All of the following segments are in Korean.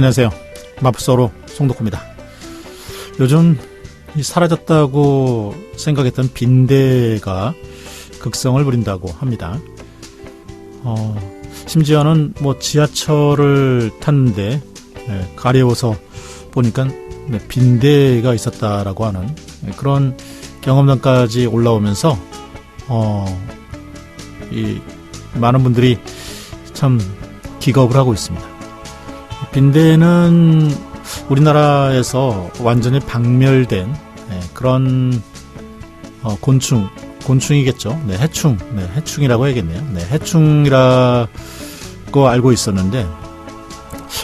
안녕하세요. 마법소로 송덕호입니다. 요즘 사라졌다고 생각했던 빈대가 극성을 부린다고 합니다. 심지어는 지하철을 탔는데 가려워서 보니까 빈대가 있었다라고 하는 그런 경험담까지 올라오면서 이 많은 분들이 참 기겁을 하고 있습니다. 빈대는 우리나라에서 완전히 박멸된 그런 곤충이겠죠. 해충이라고 해야겠네요. 해충이라고 알고 있었는데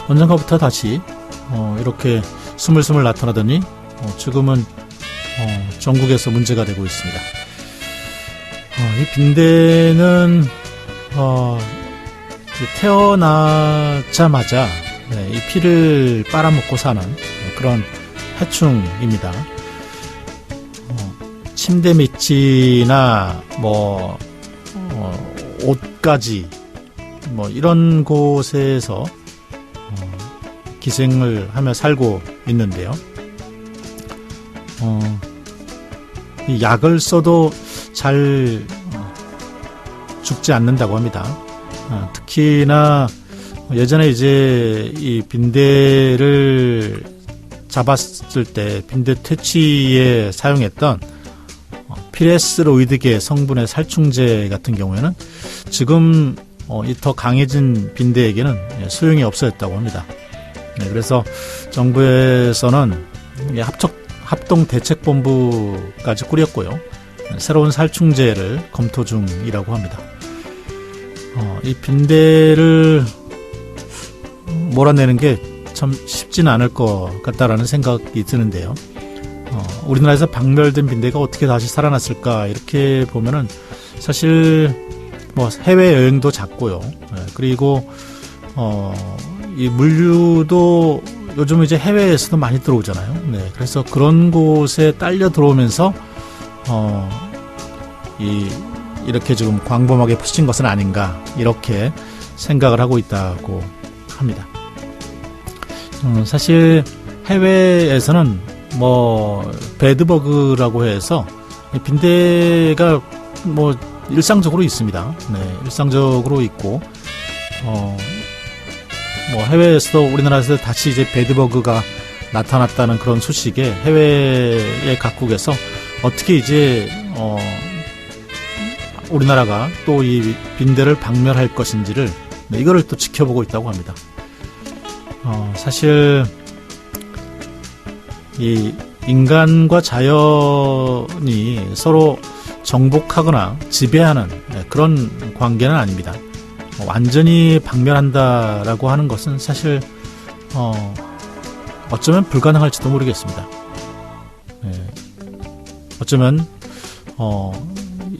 언젠가부터 다시 이렇게 스물스물 나타나더니 지금은 전국에서 문제가 되고 있습니다. 이 빈대는 태어나자마자 이 피를 빨아먹고 사는 그런 해충입니다. 침대 밑이나 옷가지 이런 곳에서 기생을 하며 살고 있는데요. 이 약을 써도 잘 죽지 않는다고 합니다. 특히나 예전에 이제 이 빈대를 잡았을 때 빈대 퇴치에 사용했던 피레스로이드계 성분의 살충제 같은 경우에는 지금 이 더 강해진 빈대에게는 소용이 없어졌다고 합니다. 그래서 정부에서는 합동대책본부까지 꾸렸고요. 새로운 살충제를 검토 중이라고 합니다. 이 빈대를 몰아내는 게 참 쉽지는 않을 것 같다라는 생각이 드는데요. 우리나라에서 박멸된 빈대가 어떻게 다시 살아났을까 이렇게 보면은 사실 해외 여행도 작고요. 그리고 이 물류도 요즘 이제 해외에서도 많이 들어오잖아요. 그래서 그런 곳에 딸려 들어오면서 이렇게 지금 광범하게 퍼진 것은 아닌가 이렇게 생각을 하고 있다고 합니다. 사실 해외에서는 배드버그라고 해서 빈대가 일상적으로 있습니다. 일상적으로 있고 해외에서도 우리나라에서 다시 이제 배드버그가 나타났다는 그런 소식에 해외의 각국에서 어떻게 이제 우리나라가 또 이 빈대를 박멸할 것인지를 이거를 또 지켜보고 있다고 합니다. 사실 이 인간과 자연이 서로 정복하거나 지배하는 그런 관계는 아닙니다. 완전히 박멸한다라고 하는 것은 사실 어쩌면 불가능할지도 모르겠습니다. 어쩌면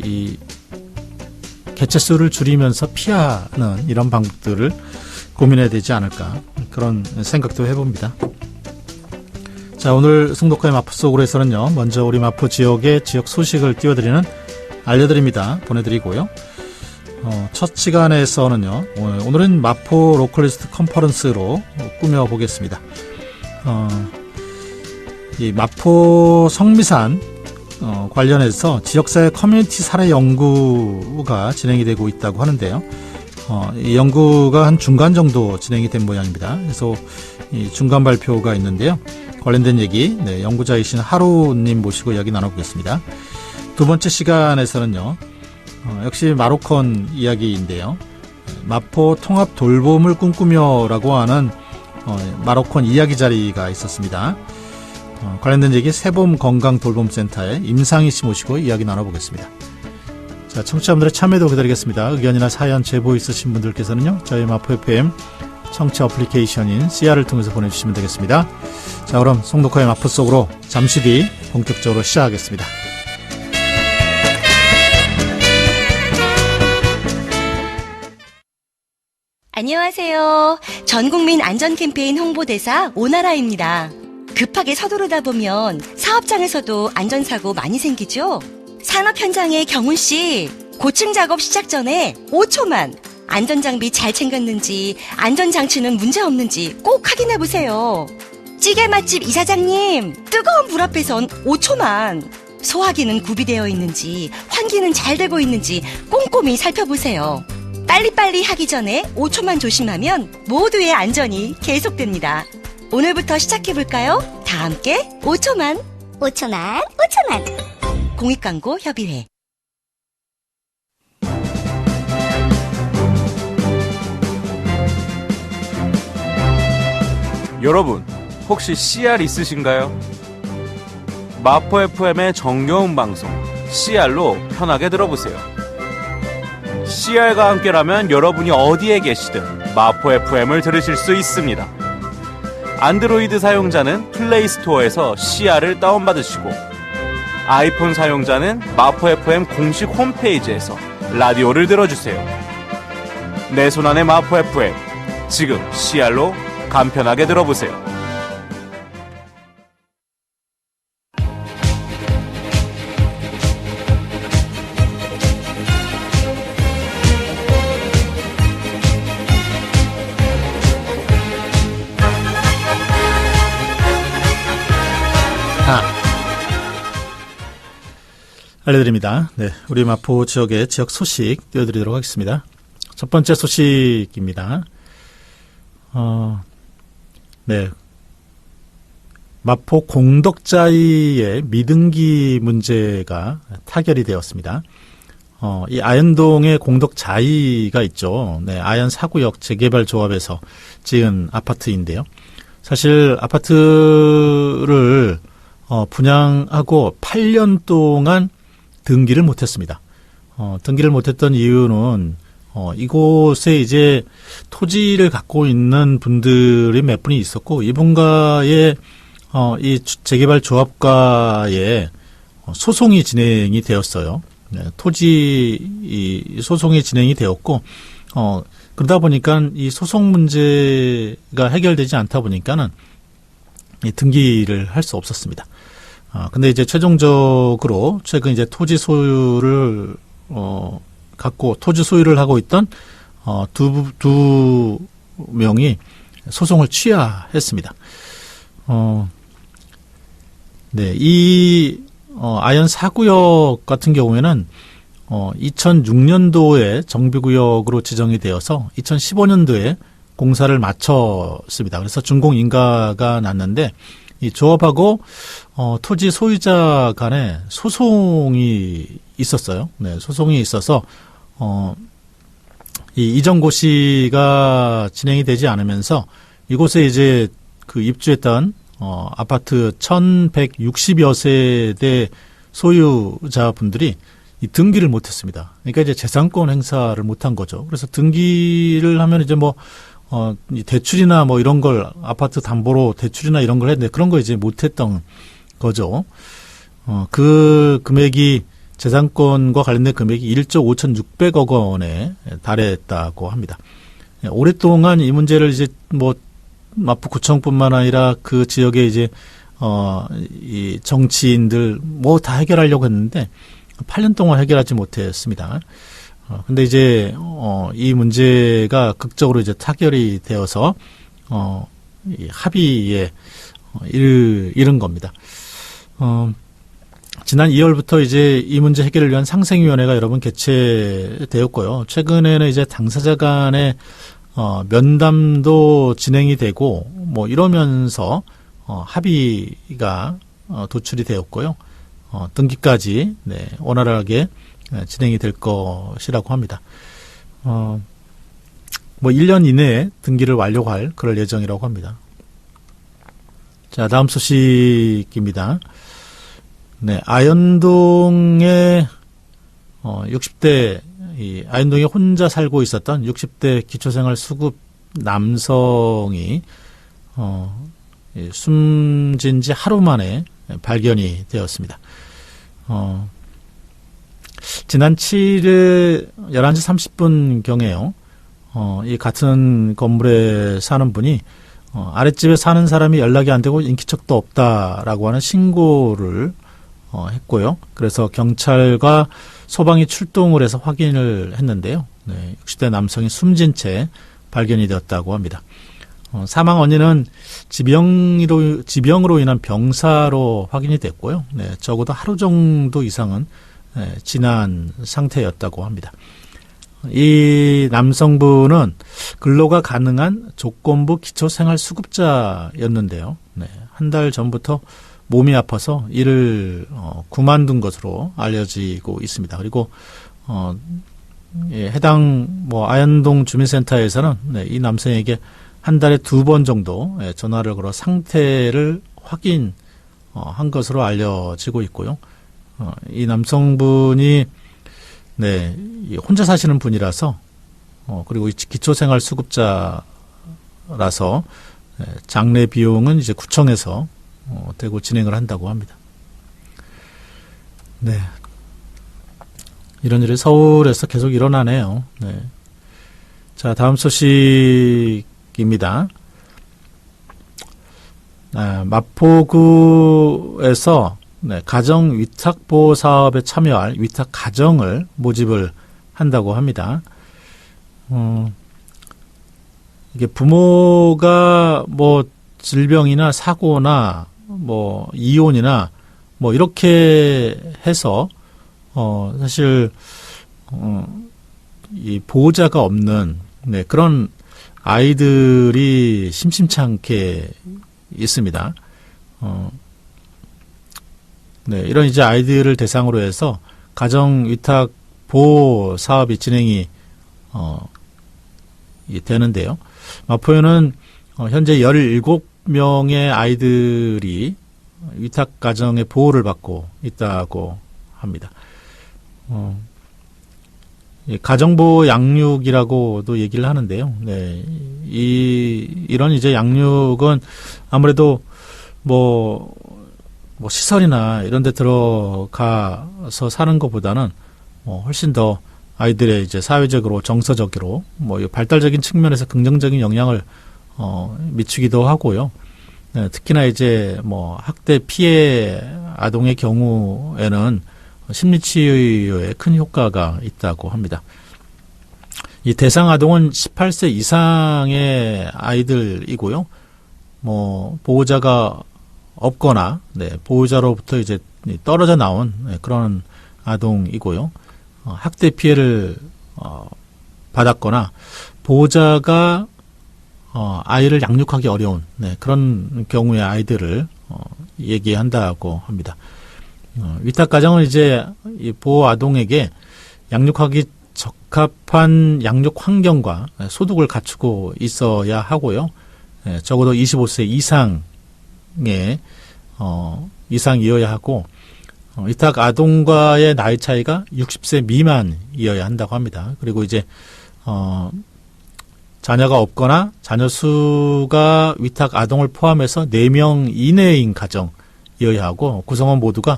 이 개체수를 줄이면서 피하는 이런 방법들을 고민해야 되지 않을까 그런 생각도 해봅니다. 자, 오늘 송독화의 마포 속으로에서는요, 먼저 우리 마포 지역의 지역 소식을 띄워드리는 알려드립니다. 보내드리고요. 첫 시간에서는요, 오늘은 마포 로컬리스트 컨퍼런스로 꾸며보겠습니다. 이 마포 성미산 관련해서 지역사회 커뮤니티 사례 연구가 진행이 되고 있다고 하는데요. 이 연구가 한 중간 정도 진행이 된 모양입니다. 그래서 이 중간 발표가 있는데요. 관련된 얘기, 연구자이신 하루님 모시고 이야기 나눠보겠습니다. 두 번째 시간에서는요, 역시 마로콘 이야기인데요. 마포 통합 돌봄을 꿈꾸며라고 하는 마로콘 이야기 자리가 있었습니다. 관련된 얘기 세봄 건강돌봄센터의 임상희 씨 모시고 이야기 나눠보겠습니다. 자, 청취자분들의 참여도 기다리겠습니다. 의견이나 사연 제보 있으신 분들께서는요, 저희 마포 FM 청취 어플리케이션인 CR을 통해서 보내주시면 되겠습니다. 자, 그럼 송독화의 마포 속으로 잠시 뒤 본격적으로 시작하겠습니다. 안녕하세요. 전국민 안전캠페인 홍보대사 오나라입니다. 급하게 서두르다 보면 사업장에서도 안전사고 많이 생기죠? 산업 현장의 경훈씨, 고층 작업 시작 전에 5초만 안전장비 잘 챙겼는지, 안전장치는 문제 없는지 꼭 확인해 보세요. 찌개 맛집 이사장님, 뜨거운 불 앞에선 5초만. 소화기는 구비되어 있는지, 환기는 잘 되고 있는지 꼼꼼히 살펴보세요. 빨리빨리 하기 전에 5초만 조심하면 모두의 안전이 계속됩니다. 오늘부터 시작해볼까요? 다 함께 5초만. 5초만, 5초만. 공익광고협의회. 여러분, 혹시 CR 있으신가요? 마포 FM의 정겨운 방송 CR로 편하게 들어보세요. CR과 함께라면 여러분이 어디에 계시든 마포 FM을 들으실 수 있습니다. 안드로이드 사용자는 플레이스토어에서 CR을 다운받으시고, 아이폰 사용자는 마포 FM 공식 홈페이지에서 라디오를 들어주세요. 내 손안의 마포 FM, 지금 CR로 간편하게 들어보세요. 알려드립니다. 네, 우리 마포 지역의 지역 소식 띄워드리도록 하겠습니다. 첫 번째 소식입니다. 네, 마포 공덕자이의 미등기 문제가 타결이 되었습니다. 이 아현동에 공덕자이가 있죠. 네, 아현 4구역 재개발 조합에서 지은 아파트인데요. 사실 아파트를 분양하고 8년 동안 등기를 못했습니다. 등기를 못했던 이유는 이곳에 이제 토지를 갖고 있는 분들이 몇 분이 있었고, 이분과의 이 재개발 조합과의 소송이 진행이 되었어요. 네, 토지 소송이 진행이 되었고, 그러다 보니까 이 소송 문제가 해결되지 않다 보니까는 이 등기를 할 수 없었습니다. 근데 이제 최종적으로 최근 이제 토지 소유를 갖고 토지 소유를 하고 있던 두 명이 소송을 취하했습니다. 네, 이 아현 4구역 같은 경우에는 2006년도에 정비구역으로 지정이 되어서 2015년도에 공사를 마쳤습니다. 그래서 준공 인가가 났는데, 이 조합하고 토지 소유자 간에 소송이 있었어요. 네, 소송이 있어서 이 이전 고시가 진행이 되지 않으면서 이곳에 이제 그 입주했던 아파트 1160여 세대 소유자분들이 이 등기를 못했습니다. 그러니까 이제 재산권 행사를 못한 거죠. 그래서 등기를 하면 이제 뭐 이 대출이나 뭐 이런 걸, 아파트 담보로 대출이나 이런 걸 했는데 그런 거 이제 못했던 거죠. 그 금액이, 재산권과 관련된 금액이 1조 5,600억 원에 달했다고 합니다. 오랫동안 이 문제를 이제 뭐 마포구청뿐만 아니라 그 지역에 이제 이 정치인들 뭐 다 해결하려고 했는데 8년 동안 해결하지 못했습니다. 근데 이제 이 문제가 극적으로 이제 타결이 되어서 이 합의에 이른 겁니다. 지난 2월부터 이제 이 문제 해결을 위한 상생위원회가 여러 번 개최되었고요. 최근에는 이제 당사자 간의 면담도 진행이 되고 뭐 이러면서 합의가 도출이 되었고요. 등기까지 원활하게 진행이 될 것이라고 합니다. 뭐 1년 이내에 등기를 완료할 그럴 예정이라고 합니다. 자, 다음 소식입니다. 네, 아현동에 60대 이 아현동에 혼자 살고 있었던 60대 기초생활 수급 남성이 숨진 지 하루 만에 발견이 되었습니다. 지난 7일 11시 30분경에요. 이 같은 건물에 사는 분이 아랫집에 사는 사람이 연락이 안 되고 인기척도 없다라고 하는 신고를 했고요. 그래서 경찰과 소방이 출동을 해서 확인을 했는데요. 네, 60대 남성이 숨진 채 발견이 되었다고 합니다. 사망 원인은 지병으로 인한 병사로 확인이 됐고요. 네, 적어도 하루 정도 이상은 지난 상태였다고 합니다. 이 남성분은 근로가 가능한 조건부 기초생활수급자였는데요. 네, 한 달 전부터 몸이 아파서 일을 그만둔 것으로 알려지고 있습니다. 그리고 해당 아현동 주민센터에서는 이 남성에게 한 달에 2번 정도 전화를 걸어 상태를 확인한 것으로 알려지고 있고요. 이 남성분이 혼자 사시는 분이라서 그리고 기초생활수급자라서 장례 비용은 이제 구청에서 대고 진행을 한다고 합니다. 네. 이런 일이 서울에서 계속 일어나네요. 네. 자, 다음 소식입니다. 마포구에서 가정 위탁보호 사업에 참여할 위탁 가정을 모집을 한다고 합니다. 이게 부모가 질병이나 사고나 이혼이나 이렇게 해서 사실 이 보호자가 없는 그런 아이들이 심심치 않게 있습니다. 이런 이제 아이들을 대상으로 해서 가정 위탁 보호 사업이 진행이 되는데요. 마포에는 현재 17명의 아이들이 위탁 가정의 보호를 받고 있다고 합니다. 가정보호 양육이라고도 얘기를 하는데요. 네, 이런 이제 양육은 아무래도 시설이나 이런 데 들어가서 사는 것보다는 훨씬 더 아이들의 이제 사회적으로 정서적으로 발달적인 측면에서 긍정적인 영향을 미치기도 하고요. 네, 특히나 이제 학대 피해 아동의 경우에는 심리치유에 큰 효과가 있다고 합니다. 이 대상 아동은 18세 이상의 아이들이고요. 보호자가 없거나 보호자로부터 이제 떨어져 나온 그런 아동이고요. 학대 피해를 받았거나 보호자가 아이를 양육하기 어려운 그런 경우의 아이들을 얘기한다고 합니다. 위탁 가정은 이제 이 보호 아동에게 양육하기 적합한 양육 환경과 소득을 갖추고 있어야 하고요. 적어도 25세 이상이어야 하고 위탁 아동과의 나이 차이가 60세 미만이어야 한다고 합니다. 그리고 이제 자녀가 없거나 자녀 수가 위탁 아동을 포함해서 4명 이내인 가정이어야 하고 구성원 모두가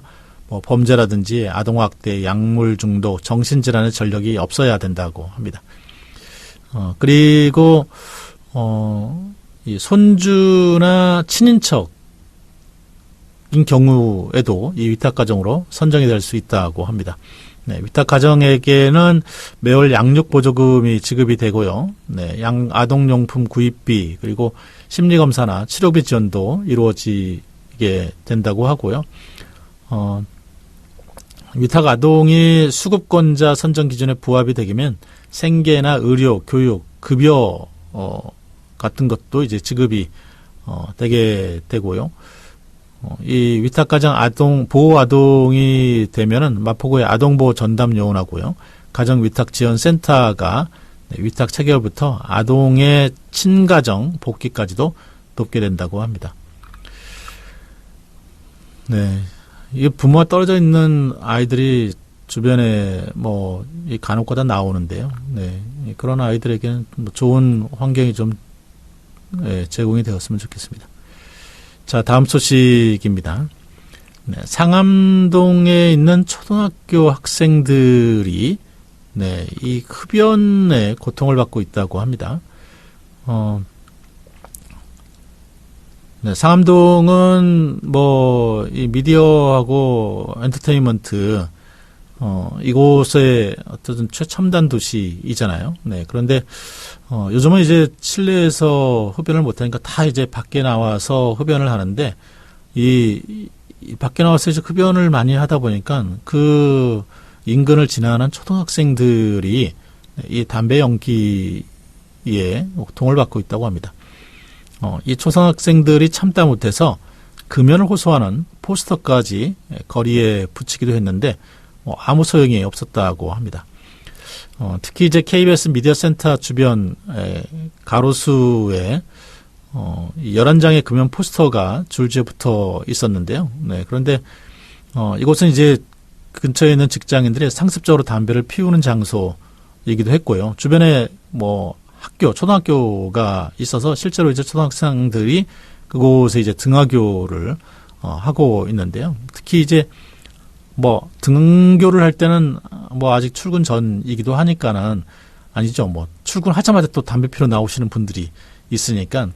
범죄라든지 아동학대, 약물 중독, 정신질환의 전력이 없어야 된다고 합니다. 그리고 이 손주나 친인척인 경우에도 이 위탁 가정으로 선정이 될 수 있다고 합니다. 위탁 가정에게는 매월 양육 보조금이 지급이 되고요. 아동용품 구입비 그리고 심리검사나 치료비 지원도 이루어지게 된다고 하고요. 위탁 아동이 수급권자 선정 기준에 부합이 되면 생계나 의료, 교육, 급여 같은 것도 이제 지급이 되게 되고요. 이 위탁 가정 보호 아동이 되면은 마포구의 아동보호 전담 요원하고요. 가정 위탁 지원 센터가 위탁 체결부터 아동의 친가정 복귀까지도 돕게 된다고 합니다. 네. 이 부모가 떨어져 있는 아이들이 주변에 간혹가다 나오는데요. 네. 그런 아이들에게는 좋은 환경이 좀 제공이 되었으면 좋겠습니다. 자, 다음 소식입니다. 상암동에 있는 초등학교 학생들이 이 흡연에 고통을 받고 있다고 합니다. 상암동은 이 미디어하고 엔터테인먼트 이곳의 어떤 최첨단 도시이잖아요. 네, 그런데 요즘은 이제 실내에서 흡연을 못하니까 다 이제 밖에 나와서 흡연을 하는데 이 밖에 나와서 이제 흡연을 많이 하다 보니까 그 인근을 지나는 초등학생들이 이 담배 연기에 고통을 받고 있다고 합니다. 이 초등학생들이 참다 못해서 금연을 호소하는 포스터까지 거리에 붙이기도 했는데 아무 소용이 없었다고 합니다. 특히 이제 KBS 미디어 센터 주변 가로수에 11장의 금연 포스터가 줄지어 붙어 있었는데요. 네, 그런데 이곳은 이제 근처에 있는 직장인들이 상습적으로 담배를 피우는 장소이기도 했고요. 주변에 뭐 초등학교가 있어서 실제로 이제 초등학생들이 그곳에 이제 등하교를 하고 있는데요. 특히 이제 뭐 등교를 할 때는 뭐 아직 출근 전이기도 하니까는 아니죠. 뭐 출근하자마자 또 담배 피러 나오시는 분들이 있으니까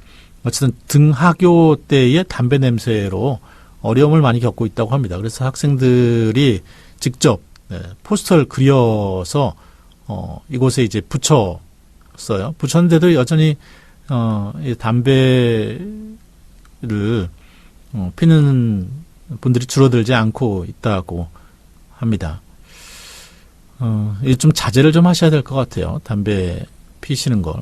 어쨌든 등하교 때의 담배 냄새로 어려움을 많이 겪고 있다고 합니다. 그래서 학생들이 직접 포스터를 그려서 이곳에 이제 붙였어요. 붙였는데도 여전히 이 담배를 피는 분들이 줄어들지 않고 있다고 합니다. 좀 자제를 좀 하셔야 될 것 같아요. 담배 피시는 걸.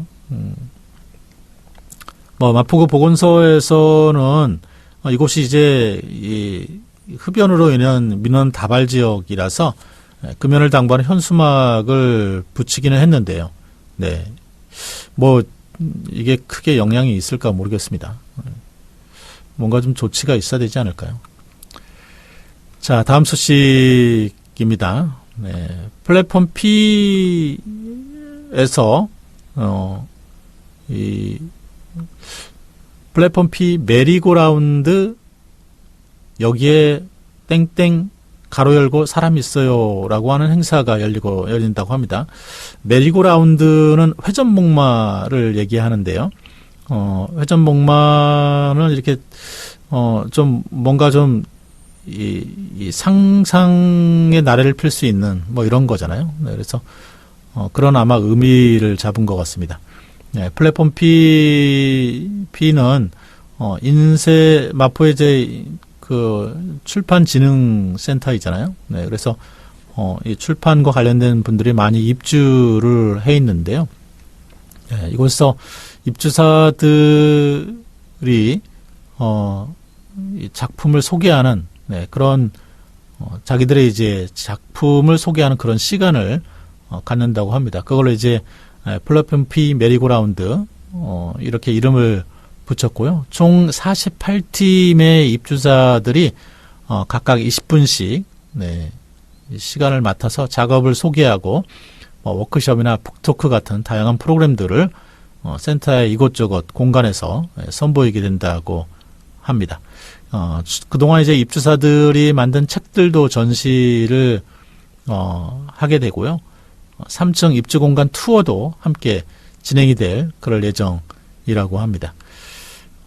마포구 보건소에서는 이곳이 이제 이 흡연으로 인한 민원 다발 지역이라서 금연을 당부하는 현수막을 붙이기는 했는데요. 네. 이게 크게 영향이 있을까 모르겠습니다. 뭔가 좀 조치가 있어야 되지 않을까요? 자, 다음 소식입니다. 네, 플랫폼 P에서 이 플랫폼 P 메리고라운드 여기에 땡땡 가로 열고 사람 있어요라고 하는 행사가 열린다고 합니다. 메리고라운드는 회전목마를 얘기하는데요. 회전목마는 이렇게 좀 뭔가 좀 이 상상의 나래를 필 수 있는 뭐 이런 거잖아요. 네, 그래서 그런 아마 의미를 잡은 것 같습니다. 네, 플랫폼 P는 마포의 이제 그 출판진흥센터이잖아요. 네, 그래서 이 출판과 관련된 분들이 많이 입주를 해 있는데요. 네, 이곳에서 입주사들이 이 작품을 소개하는 그런 자기들의 이제 작품을 소개하는 그런 시간을 갖는다고 합니다. 그걸로 이제 플랫폼 P 메리고라운드 이렇게 이름을 붙였고요. 총 48팀의 입주자들이 각각 20분씩 시간을 맡아서 작업을 소개하고 워크숍이나 북토크 같은 다양한 프로그램들을 센터의 이곳저곳 공간에서 선보이게 된다고 합니다. 그동안 이제 입주사들이 만든 책들도 전시를 하게 되고요. 3층 입주공간 투어도 함께 진행이 될 그럴 예정이라고 합니다.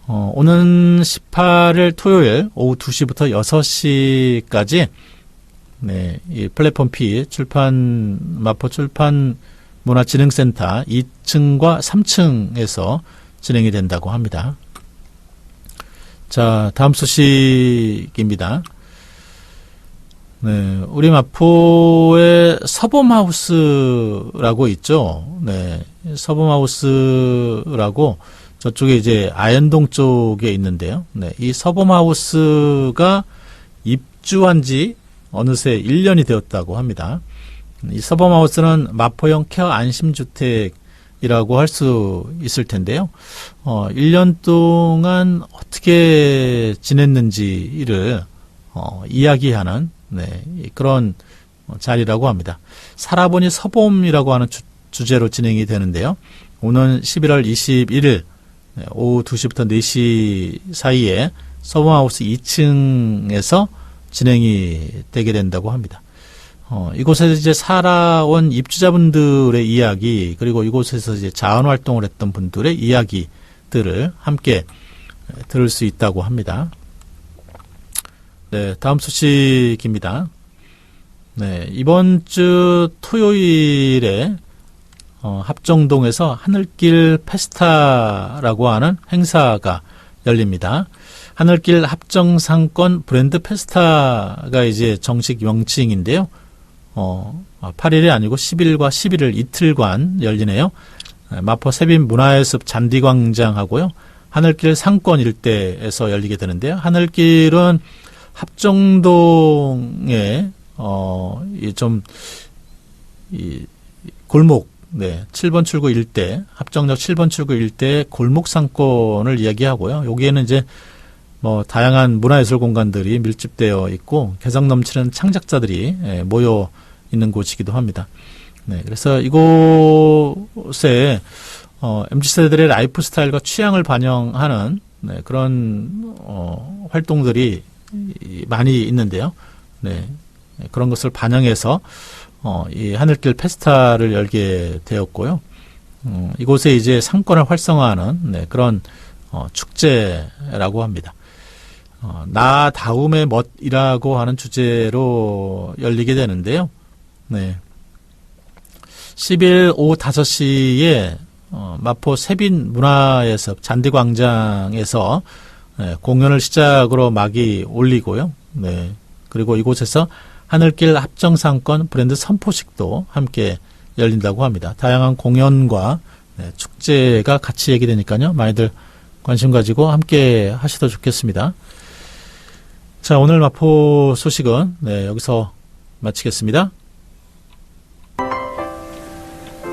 오는 18일 토요일 오후 2시부터 6시까지 이 플랫폼 P 마포 출판 문화진흥센터 2층과 3층에서 진행이 된다고 합니다. 자, 다음 소식입니다. 네, 우리 마포에 서범하우스라고 있죠. 네, 서범하우스라고 저쪽에 이제 아현동 쪽에 있는데요. 네, 이 서범하우스가 입주한 지 어느새 1년이 되었다고 합니다. 이 서범하우스는 마포형 케어 안심주택이라고 할 수 있을 텐데요. 1년 동안 어떻게 지냈는지를 이야기하는 그런 자리라고 합니다. 살아보니 서범이라고 하는 주제로 진행이 되는데요. 오는 11월 21일 오후 2시부터 4시 사이에 서범하우스 2층에서 진행이 되게 된다고 합니다. 이곳에서 이제 살아온 입주자분들의 이야기, 그리고 이곳에서 이제 자원활동을 했던 분들의 이야기들을 함께 들을 수 있다고 합니다. 네, 다음 소식입니다. 네, 이번 주 토요일에 합정동에서 하늘길 페스타라고 하는 행사가 열립니다. 하늘길 합정상권 브랜드 페스타가 이제 정식 명칭인데요. 8일이 아니고 10일과 11일 이틀간 열리네요. 마포 세빈 문화예술 잔디광장하고요. 하늘길 상권 일대에서 열리게 되는데요. 하늘길은 합정동에 골목, 7번 출구 일대, 합정역 7번 출구 일대 골목 상권을 이야기하고요. 여기에는 이제 다양한 문화예술 공간들이 밀집되어 있고 개성 넘치는 창작자들이 모여 있는 곳이기도 합니다. 네, 그래서 이곳에 MZ세대들의 라이프 스타일과 취향을 반영하는 그런 활동들이 많이 있는데요. 네, 그런 것을 반영해서 이 하늘길 페스타를 열게 되었고요. 이곳에 이제 상권을 활성화하는 그런 축제라고 합니다. 나 다음의 멋이라고 하는 주제로 열리게 되는데요. 네. 10일 오후 5시에 마포 세빈 문화예술 잔디광장에서 공연을 시작으로 막이 올리고요. 네. 그리고 이곳에서 하늘길 합정상권 브랜드 선포식도 함께 열린다고 합니다. 다양한 공연과 축제가 같이 얘기되니까요. 많이들 관심 가지고 함께 하시도 좋겠습니다. 자, 오늘 마포 소식은 여기서 마치겠습니다.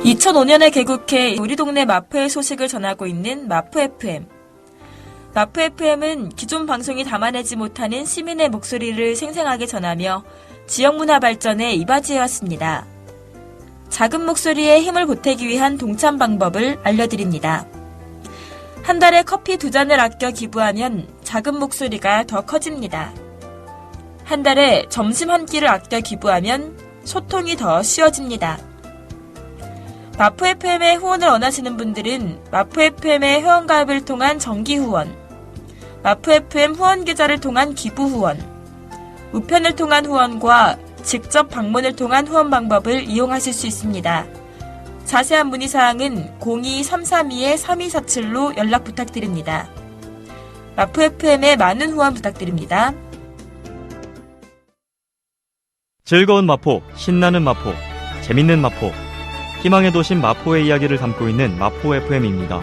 2005년에 개국해 우리 동네 마포의 소식을 전하고 있는 마포 FM. 마포 FM은 기존 방송이 담아내지 못하는 시민의 목소리를 생생하게 전하며 지역 문화 발전에 이바지해왔습니다. 작은 목소리에 힘을 보태기 위한 동참 방법을 알려드립니다. 한 달에 커피 2잔을 아껴 기부하면 작은 목소리가 더 커집니다. 한 달에 점심 한 끼를 아껴 기부하면 소통이 더 쉬워집니다. 마포 FM에 후원을 원하시는 분들은 마포 FM의 회원가입을 통한 정기 후원, 마포 FM 후원 계좌를 통한 기부 후원, 우편을 통한 후원과 직접 방문을 통한 후원 방법을 이용하실 수 있습니다. 자세한 문의사항은 02-332-3247로 연락 부탁드립니다. 마포 FM에 많은 후원 부탁드립니다. 즐거운 마포, 신나는 마포, 재밌는 마포, 희망의 도심 마포의 이야기를 담고 있는 마포 FM입니다.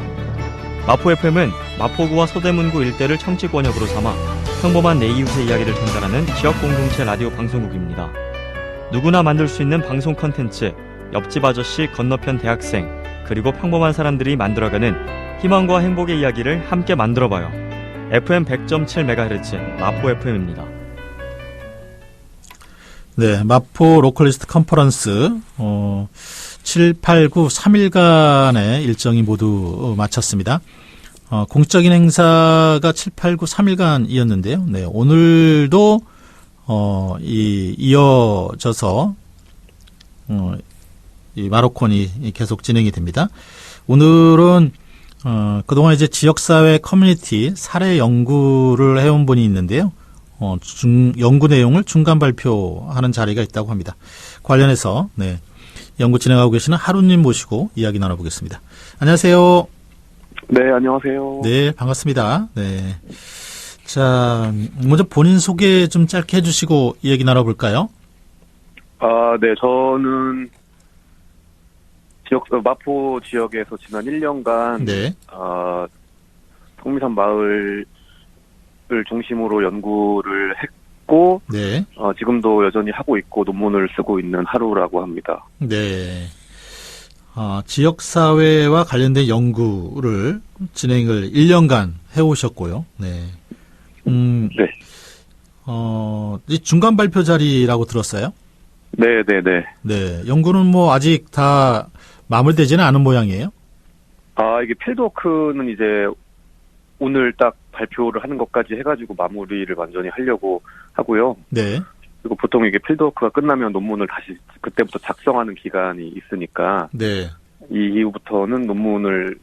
마포 FM은 마포구와 서대문구 일대를 청취권역으로 삼아 평범한 내 이웃의 이야기를 전달하는 지역 공동체 라디오 방송국입니다. 누구나 만들 수 있는 방송 컨텐츠, 옆집 아저씨, 건너편 대학생, 그리고 평범한 사람들이 만들어가는 희망과 행복의 이야기를 함께 만들어봐요. FM 100.7MHz 마포 FM입니다. 네, 마포 로컬리스트 컨퍼런스 7, 8, 9, 3일간의 일정이 모두 마쳤습니다. 공적인 행사가 7, 8, 9, 3일간이었는데요. 네, 오늘도 이어져서 이 마로콘이 계속 진행이 됩니다. 오늘은 그동안 이제 지역사회 커뮤니티 사례 연구를 해온 분이 있는데요. 연구 내용을 중간 발표하는 자리가 있다고 합니다. 관련해서 연구 진행하고 계시는 하루님 모시고 이야기 나눠보겠습니다. 안녕하세요. 네, 안녕하세요. 네, 반갑습니다. 네. 자, 먼저 본인 소개 좀 짧게 해주시고 이야기 나눠볼까요? 네, 저는 마포 지역에서 지난 1년간 성미산 마을을 중심으로 연구를 했고, 지금도 여전히 하고 있고 논문을 쓰고 있는 하루라고 합니다. 네. 지역사회와 관련된 연구를 진행을 1년간 해오셨고요. 네. 이 중간 발표 자리라고 들었어요? 네. 네. 연구는 뭐 아직 다 마무리되지는 않은 모양이에요? 이게 필드워크는 이제 오늘 딱 발표를 하는 것까지 해가지고 마무리를 완전히 하려고 하고요. 네. 그리고 보통 이게 필드워크가 끝나면 논문을 다시 그때부터 작성하는 기간이 있으니까. 네. 이 이후부터는 논문을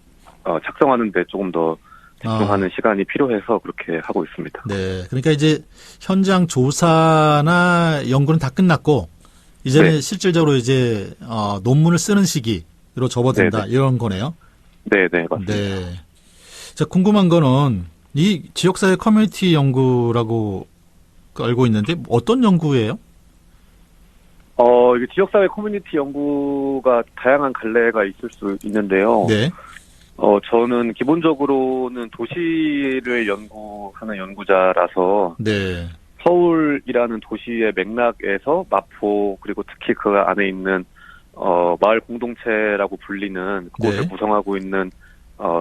작성하는데 조금 더 집중하는 시간이 필요해서 그렇게 하고 있습니다. 네. 그러니까 이제 현장 조사나 연구는 다 끝났고 이제는 네. 실질적으로 이제 논문을 쓰는 시기로 접어든다 네네. 이런 거네요. 네네, 맞습니다. 네. 자, 궁금한 거는 이 지역사회 커뮤니티 연구라고 알고 있는데 어떤 연구예요? 이게 지역사회 커뮤니티 연구가 다양한 갈래가 있을 수 있는데요. 네. 저는 기본적으로는 도시를 연구하는 연구자라서 네. 서울이라는 도시의 맥락에서 마포 그리고 특히 그 안에 있는 마을 공동체라고 불리는 그곳을 네. 구성하고 있는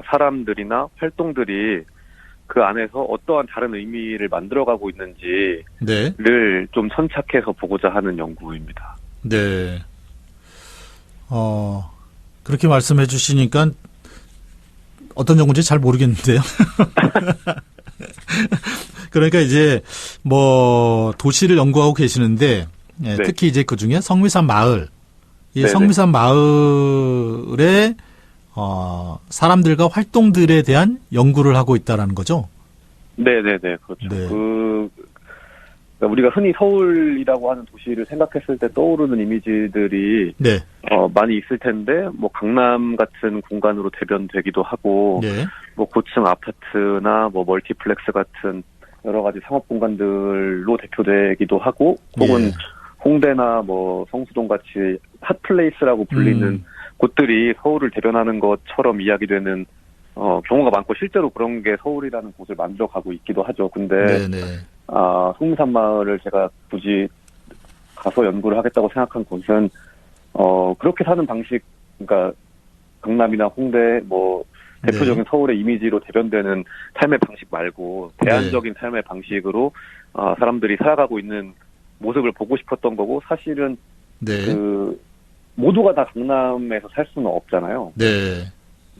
사람들이나 활동들이 그 안에서 어떠한 다른 의미를 만들어가고 있는지를 네. 좀 선착해서 보고자 하는 연구입니다. 네. 그렇게 말씀해 주시니까 어떤 연구인지 잘 모르겠는데요. 그러니까 이제 뭐 도시를 연구하고 계시는데 예, 네. 특히 이제 그 중에 성미산 마을, 이 네네. 성미산 마을의 사람들과 활동들에 대한 연구를 하고 있다라는 거죠. 네네네, 그렇죠. 네. 그러니까 우리가 흔히 서울이라고 하는 도시를 생각했을 때 떠오르는 이미지들이 네. 많이 있을 텐데, 뭐 강남 같은 공간으로 대변되기도 하고, 네. 뭐 고층 아파트나 뭐 멀티플렉스 같은 여러 가지 상업 공간들로 대표되기도 하고, 혹은 예. 홍대나 뭐 성수동 같이 핫플레이스라고 불리는 곳들이 서울을 대변하는 것처럼 이야기되는 경우가 많고 실제로 그런 게 서울이라는 곳을 만들어가고 있기도 하죠. 근데 네네. 성미산 마을을 제가 굳이 가서 연구를 하겠다고 생각한 곳은 그렇게 사는 방식, 그러니까 강남이나 홍대 뭐 대표적인 서울의 이미지로 대변되는 삶의 방식 말고 대안적인 삶의 방식으로 사람들이 살아가고 있는 모습을 보고 싶었던 거고, 사실은 네. 모두가 다 강남에서 살 수는 없잖아요. 네.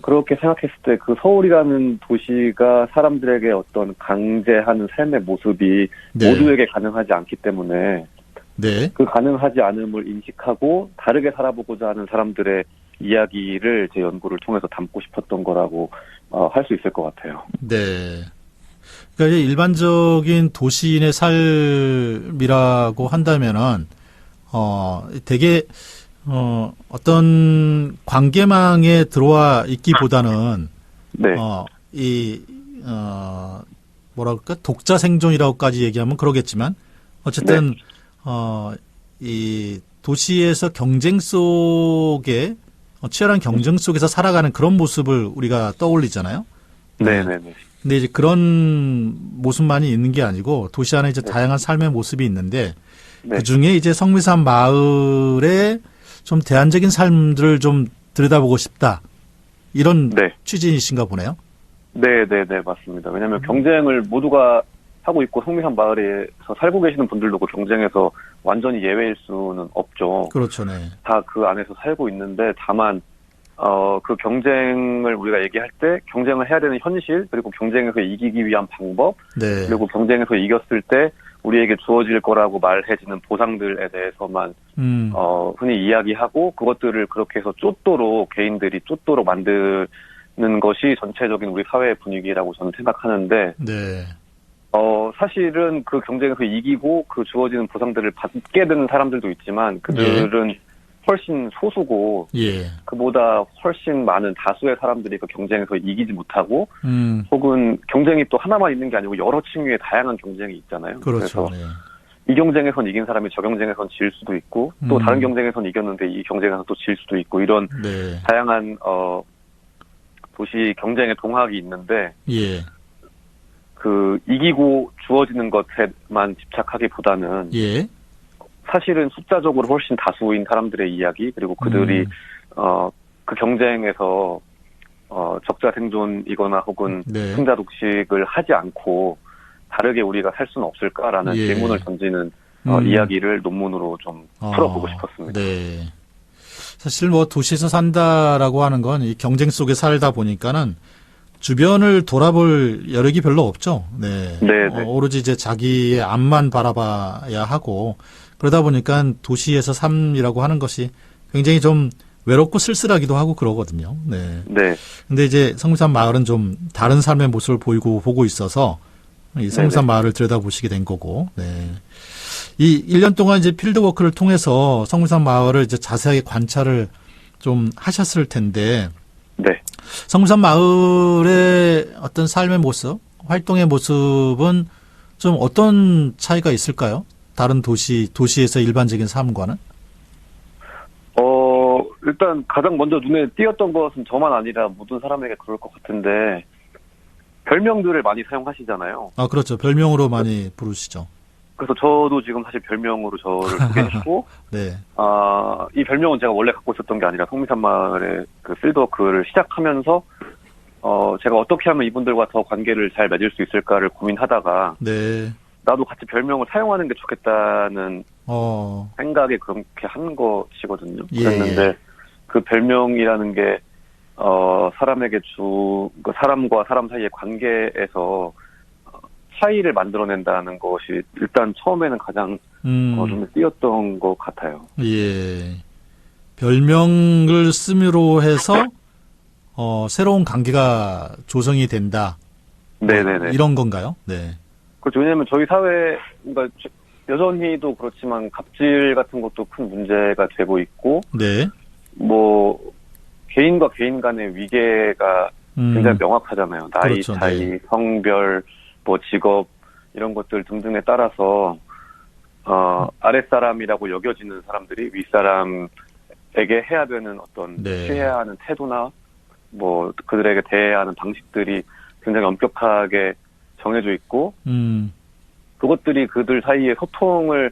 그렇게 생각했을 때 그 서울이라는 도시가 사람들에게 어떤 강제하는 삶의 모습이 네. 모두에게 가능하지 않기 때문에 네. 그 가능하지 않음을 인식하고 다르게 살아보고자 하는 사람들의 이야기를 제 연구를 통해서 담고 싶었던 거라고 할 수 있을 것 같아요. 네. 그러니까 이제 일반적인 도시인의 삶이라고 한다면은 되게 어떤 관계망에 들어와 있기보다는 네. 뭐랄까 독자 생존이라고까지 얘기하면 그러겠지만 어쨌든 이 도시에서 경쟁 속에 치열한 경쟁 속에서 살아가는 그런 모습을 우리가 떠올리잖아요. 네네네. 근데 이제 그런 모습만이 있는 게 아니고 도시 안에 이제 다양한 삶의 모습이 있는데 네. 그 중에 이제 성미산 마을의 좀 대안적인 삶들을 좀 들여다보고 싶다. 이런 네. 취지이신가 보네요. 네네네, 맞습니다. 왜냐하면 경쟁을 모두가 하고 있고 성미산 마을에서 살고 계시는 분들도 그 경쟁에서 완전히 예외일 수는 없죠. 그렇죠, 네. 다 그 안에서 살고 있는데 다만 그 경쟁을 우리가 얘기할 때 경쟁을 해야 되는 현실, 그리고 경쟁에서 이기기 위한 방법, 네. 그리고 경쟁에서 이겼을 때 우리에게 주어질 거라고 말해지는 보상들에 대해서만 흔히 이야기하고 그것들을 그렇게 해서 개인들이 쫓도록 만드는 것이 전체적인 우리 사회의 분위기라고 저는 생각하는데 네. 사실은 그 경쟁에서 이기고 그 주어지는 보상들을 받게 되는 사람들도 있지만 그들은 훨씬 소수고 예. 그보다 훨씬 많은 다수의 사람들이 그 경쟁에서 이기지 못하고 혹은 경쟁이 또 하나만 있는 게 아니고 여러 층위의 다양한 경쟁이 있잖아요. 그렇죠. 그래서 네. 이 경쟁에선 이긴 사람이 저 경쟁에선 질 수도 있고 또 다른 경쟁에선 이겼는데 이 경쟁에서 또 질 수도 있고 이런 네. 다양한 도시 경쟁의 동학이 있는데 예. 그 이기고 주어지는 것에만 집착하기보다는 예. 사실은 숫자적으로 훨씬 다수인 사람들의 이야기, 그리고 그들이 그 경쟁에서 적자 생존이거나 혹은 네. 승자 독식을 하지 않고 다르게 우리가 살 수는 없을까라는 예. 질문을 던지는 이야기를 논문으로 좀 풀어보고 싶었습니다. 네. 사실 뭐 도시에서 산다라고 하는 건 이 경쟁 속에 살다 보니까는 주변을 돌아볼 여력이 별로 없죠. 네. 네. 오로지 이제 자기의 앞만 바라봐야 하고 그러다 보니까 도시에서 삶이라고 하는 것이 굉장히 좀 외롭고 쓸쓸하기도 하고 그러거든요. 네. 네. 근데 이제 성미산 마을은 좀 다른 삶의 모습을 보고 있어서 이 성미산 마을을 들여다보시게 된 거고, 네. 이 1년 동안 이제 필드워크를 통해서 성미산 마을을 이제 자세하게 관찰을 좀 하셨을 텐데, 네. 성미산 마을의 어떤 삶의 모습, 활동의 모습은 좀 어떤 차이가 있을까요? 다른 도시에서 일반적인 삶과는? 일단 가장 먼저 눈에 띄었던 것은 저만 아니라 모든 사람에게 그럴 것 같은데, 별명들을 많이 사용하시잖아요. 아, 그렇죠. 별명으로 많이 부르시죠. 그래서 저도 지금 사실 별명으로 저를 소개해주고, 네. 이 별명은 제가 원래 갖고 있었던 게 아니라 성미산 마을의 그 필드워크를 시작하면서, 제가 어떻게 하면 이분들과 더 관계를 잘 맺을 수 있을까를 고민하다가, 네. 나도 같이 별명을 사용하는 게 좋겠다는 생각에 그렇게 한 것이거든요. 예, 그랬는데 예. 그 별명이라는 게 사람에게 그 사람과 사람 사이의 관계에서 차이를 만들어낸다는 것이 일단 처음에는 가장 눈에 띄었던 것 같아요. 예. 별명을 씀으로 해서 새로운 관계가 조성이 된다. 네네네. 이런 건가요? 네. 그렇죠. 왜냐하면 저희 사회, 그러니까 여전히도 그렇지만 갑질 같은 것도 큰 문제가 되고 있고, 네. 뭐 개인과 개인 간의 위계가 굉장히 명확하잖아요. 나이 그렇죠. 차이, 네. 성별, 뭐 직업 이런 것들 등등에 따라서 아랫사람이라고 여겨지는 사람들이 윗사람에게 해야 되는 어떤 네. 취해야 하는 태도나 뭐 그들에게 대해야 하는 방식들이 굉장히 엄격하게 정해져 있고 그것들이 그들 사이의 소통을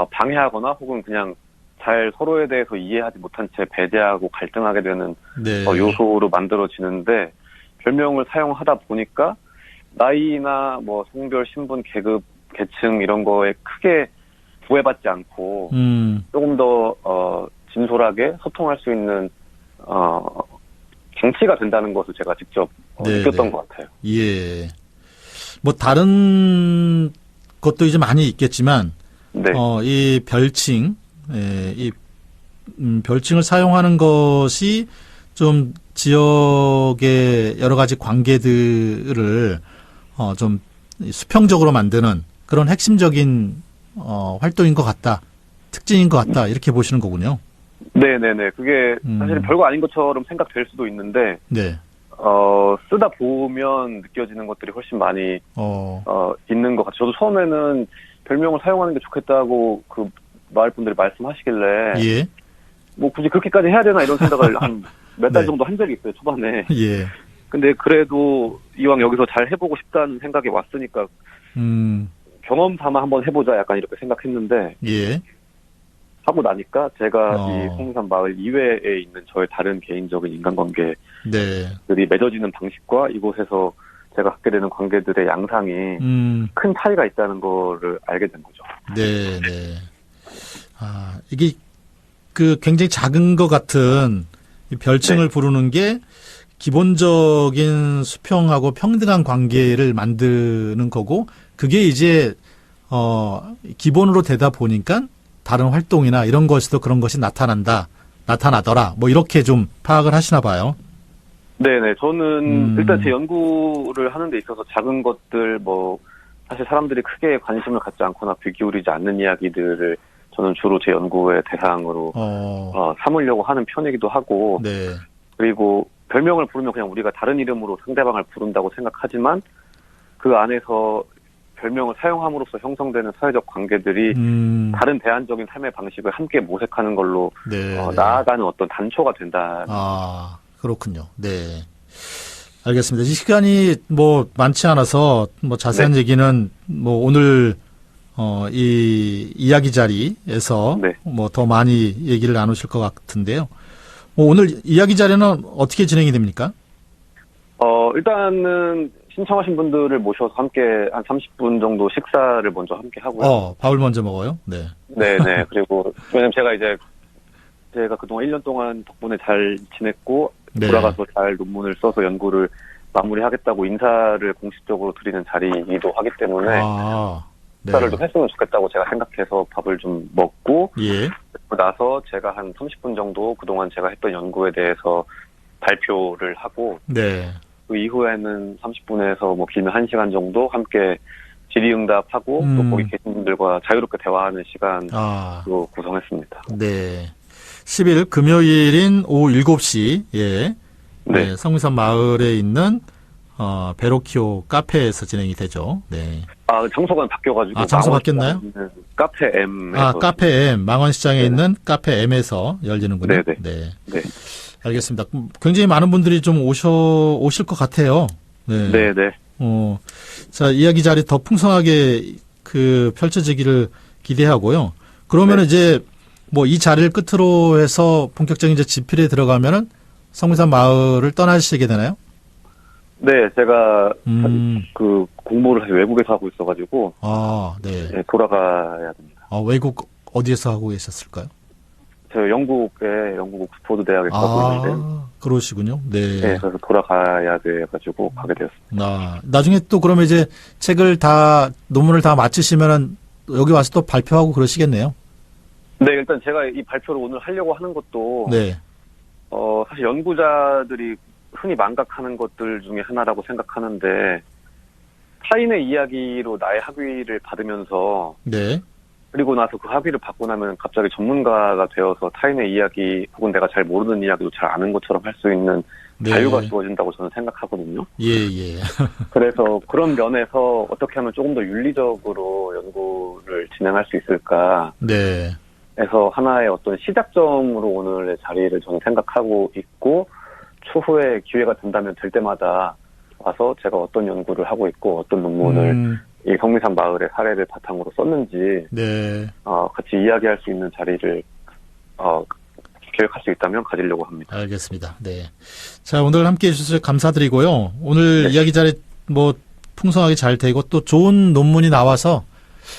방해하거나 혹은 그냥 잘 서로에 대해서 이해하지 못한 채 배제하고 갈등하게 되는 네. 요소로 만들어지는데 별명을 사용하다 보니까 나이나 뭐 성별, 신분, 계급, 계층 이런 거에 크게 구애받지 않고 조금 더 진솔하게 소통할 수 있는 장치가 된다는 것을 제가 직접 느꼈던 것 같아요. 예. 뭐 다른 것도 이제 많이 있겠지만 네. 이 별칭, 이 별칭을 사용하는 것이 좀 지역의 여러 가지 관계들을 좀 수평적으로 만드는 그런 핵심적인 활동인 것 같다, 특징인 것 같다 이렇게 보시는 거군요. 네네네. 그게 사실 별거 아닌 것처럼 생각될 수도 있는데, 네. 쓰다 보면 느껴지는 것들이 훨씬 많이 있는 것 같아요. 저도 처음에는 별명을 사용하는 게 좋겠다고 그 마을 분들이 말씀하시길래, 예. 뭐 굳이 그렇게까지 해야 되나 이런 생각을 한 몇 달 네. 정도 한 적이 있어요, 초반에. 예. 근데 그래도 이왕 여기서 잘 해보고 싶다는 생각이 왔으니까 경험 삼아 한번 해보자 약간 이렇게 생각했는데, 예. 하고 나니까 제가 이 성미산 마을 이외에 있는 저의 다른 개인적인 인간관계들이 네. 맺어지는 방식과 이곳에서 제가 갖게 되는 관계들의 양상이 큰 차이가 있다는 거를 알게 된 거죠. 네, 네. 아, 이게 그 굉장히 작은 것 같은 이 별칭을 부르는 게 기본적인 수평하고 평등한 관계를 만드는 거고, 그게 이제 기본으로 되다 보니까 다른 활동이나 이런 것에도 그런 것이 나타나더라. 뭐 이렇게 좀 파악을 하시나 봐요. 네네. 저는 일단 제 연구를 하는 데 있어서 작은 것들, 뭐 사실 사람들이 크게 관심을 갖지 않거나 귀 기울이지 않는 이야기들을 저는 주로 제 연구의 대상으로 삼으려고 하는 편이기도 하고, 네. 그리고 별명을 부르면 그냥 우리가 다른 이름으로 상대방을 부른다고 생각하지만 그 안에서 별명을 사용함으로써 형성되는 사회적 관계들이 다른 대안적인 삶의 방식을 함께 모색하는 걸로 네. 나아가는 어떤 단초가 된다. 아, 그렇군요. 네. 알겠습니다. 이 시간이 뭐 많지 않아서 뭐 자세한 네. 얘기는 뭐 오늘 이 이야기 자리에서 네. 뭐 더 많이 얘기를 나누실 것 같은데요. 뭐 오늘 이야기 자리는 어떻게 진행이 됩니까? 일단은 신청하신 분들을 모셔서 함께 한 30분 정도 식사를 먼저 함께 하고요. 밥을 먼저 먹어요? 네. 네네. 그리고 왜냐면 제가 그동안 1년 동안 덕분에 잘 지냈고 네. 돌아가서 잘 논문을 써서 연구를 마무리하겠다고 인사를 공식적으로 드리는 자리이기도 하기 때문에 네. 식사를 좀 했으면 좋겠다고 제가 생각해서 밥을 좀 먹고 예. 그러고 나서 제가 한 30분 정도 그동안 제가 했던 연구에 대해서 발표를 하고 네. 그 이후에는 30분에서 뭐 길면 1시간 정도 함께 질의응답하고 또 거기 계신 분들과 자유롭게 대화하는 시간으로 구성했습니다. 네. 10일 금요일인 오후 7시, 예. 네. 성미산 마을에 있는, 베로키오 카페에서 진행이 되죠. 네. 장소가 바뀌어가지고. 장소 바뀌었나요? 카페 M. 카페 M. 망원시장에 네. 있는 카페 M에서 열리는군요. 네네. 네. 알겠습니다. 굉장히 많은 분들이 좀 오실 것 같아요. 네. 네네. 자, 이야기 자리 더 풍성하게 펼쳐지기를 기대하고요. 그러면 네. 이제 뭐 이 자리를 끝으로 해서 본격적인 이제 집필에 들어가면은 성미산 마을을 떠나시게 되나요? 네, 제가 공부를 사실 외국에서 하고 있어가지고. 네. 네, 돌아가야 됩니다. 외국 어디에서 하고 계셨을까요? 저 영국 옥스퍼드 대학에서 하고 있는데. 그러시군요. 네. 네, 그래서 돌아가야 돼가지고 가게 되었습니다. 나중에 또 그러면 이제 논문을 다 마치시면은 여기 와서 또 발표하고 그러시겠네요. 네, 일단 제가 이 발표를 오늘 하려고 하는 것도. 네. 사실 연구자들이 흔히 망각하는 것들 중에 하나라고 생각하는데, 타인의 이야기로 나의 학위를 받으면서. 네. 그리고 나서 그 학위를 받고 나면 갑자기 전문가가 되어서 타인의 이야기 혹은 내가 잘 모르는 이야기도 잘 아는 것처럼 할 수 있는 네. 자유가 주어진다고 저는 생각하거든요. 예. 그래서 그런 면에서 어떻게 하면 조금 더 윤리적으로 연구를 진행할 수 있을까. 네. 해서 하나의 어떤 시작점으로 오늘의 자리를 저는 생각하고 있고 추후에 기회가 된다면 될 때마다 와서 제가 어떤 연구를 하고 있고 어떤 논문을 이 성미산 마을의 사례를 바탕으로 썼는지 네. 같이 이야기할 수 있는 자리를 계획할 수 있다면 가지려고 합니다. 알겠습니다. 네. 자, 오늘 함께 해주셔서 감사드리고요. 오늘 네. 이야기 자리 뭐 풍성하게 잘 되고 또 좋은 논문이 나와서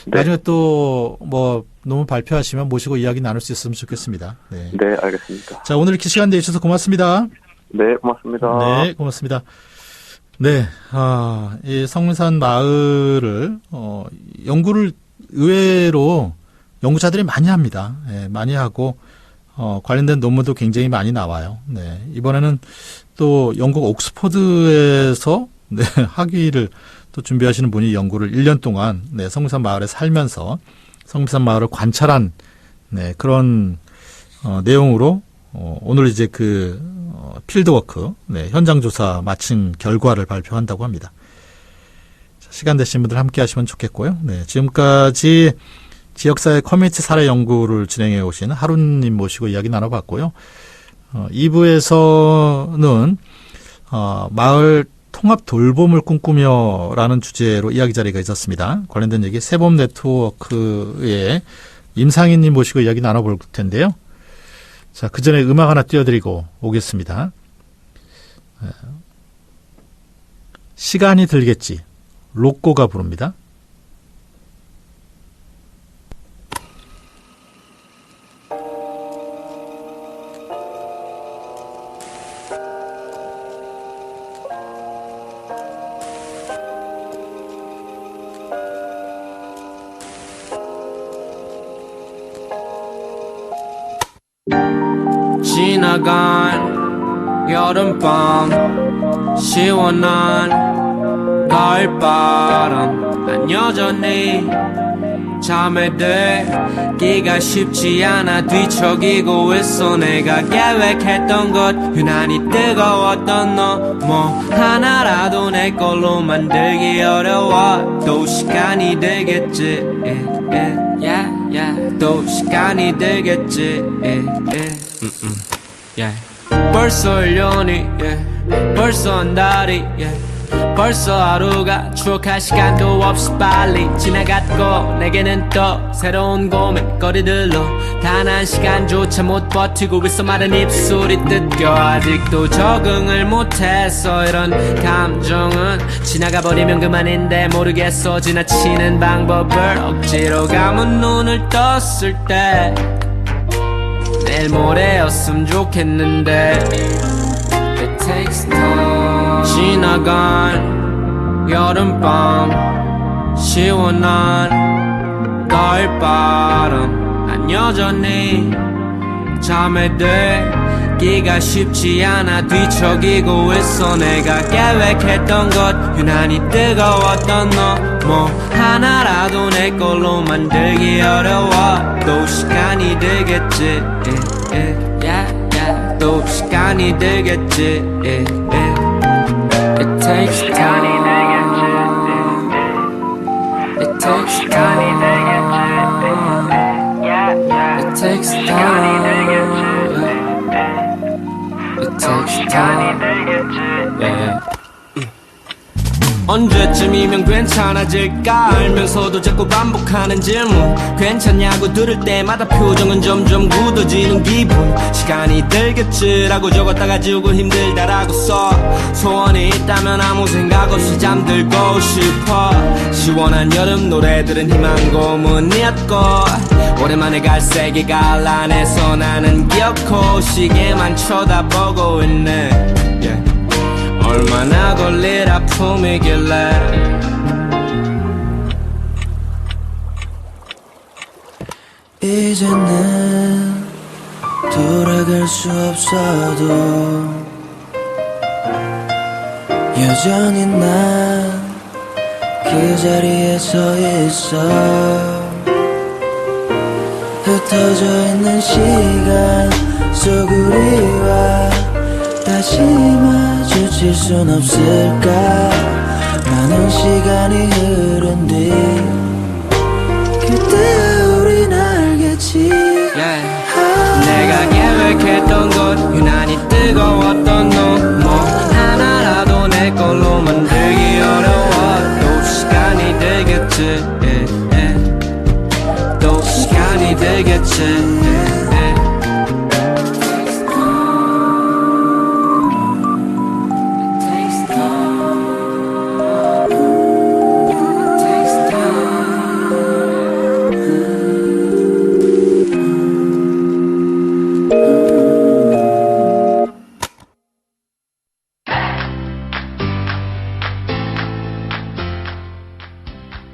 네. 나중에 또 뭐 논문 발표하시면 모시고 이야기 나눌 수 있으면 좋겠습니다. 네. 네, 알겠습니다. 자, 오늘 이렇게 시간 내주셔서 고맙습니다. 네, 고맙습니다. 네, 고맙습니다. 네, 이 성미산 마을을, 연구를 의외로 연구자들이 많이 합니다. 네, 많이 하고, 관련된 논문도 굉장히 많이 나와요. 네, 이번에는 또 영국 옥스퍼드에서, 네, 학위를 또 준비하시는 분이 연구를 1년 동안, 네, 성미산 마을에 살면서 성미산 마을을 관찰한, 네, 그런, 내용으로, 오늘 이제 필드워크, 네, 현장 조사 마친 결과를 발표한다고 합니다. 자, 시간 되신 분들 함께 하시면 좋겠고요. 네, 지금까지 지역사회 커뮤니티 사례 연구를 진행해 오신 하루님 모시고 이야기 나눠봤고요. 2부에서는 마을 통합 돌봄을 꿈꾸며라는 주제로 이야기 자리가 있었습니다. 관련된 얘기 세범 네트워크의 임상희님 모시고 이야기 나눠볼 텐데요. 자, 그 전에 음악 하나 띄워드리고 오겠습니다. 시간이 들겠지. 로꼬가 부릅니다. 지나간 여름밤 시원한 가을바람 난 여전히 잠에 들기가 쉽지 않아 뒤척이고 있어 내가 계획했던 것 유난히 뜨거웠던 너 뭐 하나라도 내 걸로 만들기 어려워 또 시간이 들겠지 또 시간이 들겠지 벌써 1년이 벌써 한 달이 벌써 하루가 추억할 시간도 없이 빨리 지나갔고 내게는 또 새로운 고민거리들로 단 한 시간조차 못 버티고 있어 마른 입술이 뜯겨 아직도 적응을 못했어 이런 감정은 지나가버리면 그만인데 모르겠어 지나치는 방법을 억지로 감은 눈을 떴을 때 내일 모레였으면 좋겠는데 It takes time 지나간 여름밤 시원한 가을바람 난 여전히 잠에 찾기가 쉽지 않아 뒤척이고 있어 내가 계획했던 것 유난히 뜨거웠던 너 뭐 하나라도 내 걸로 만들기 어려워 또 시간이 들겠지 또 시간이 들겠지 It takes time It takes time It takes time It takes time yeah. 언제쯤이면 괜찮아질까 알면서도 자꾸 반복하는 질문 괜찮냐고 들을 때마다 표정은 점점 굳어지는 기분 시간이 들겠지라고 적었다가 지우고 힘들다라고 써 소원이 있다면 아무 생각 없이 잠들고 싶어 시원한 여름 노래들은 희망 고문이었고 오랜만에 갈색이 가을 안에서 나는 기어코 시계만 쳐다보고 있네 yeah. 얼마나 걸릴 아픔이길래 이제는 돌아갈 수 없어도 여전히 난 그 자리에 서 있어 흩어져 있는 시간 속 우리와 다시 마주칠 순 없을까 많은 시간이 흐른 뒤 그때야 우린 알겠지 내가 계획했던 것 유난히 뜨거웠던 너 뭐 하나라도 내 걸로 만들기 어려워 또 시간이 들겠지 또 시간이 들겠지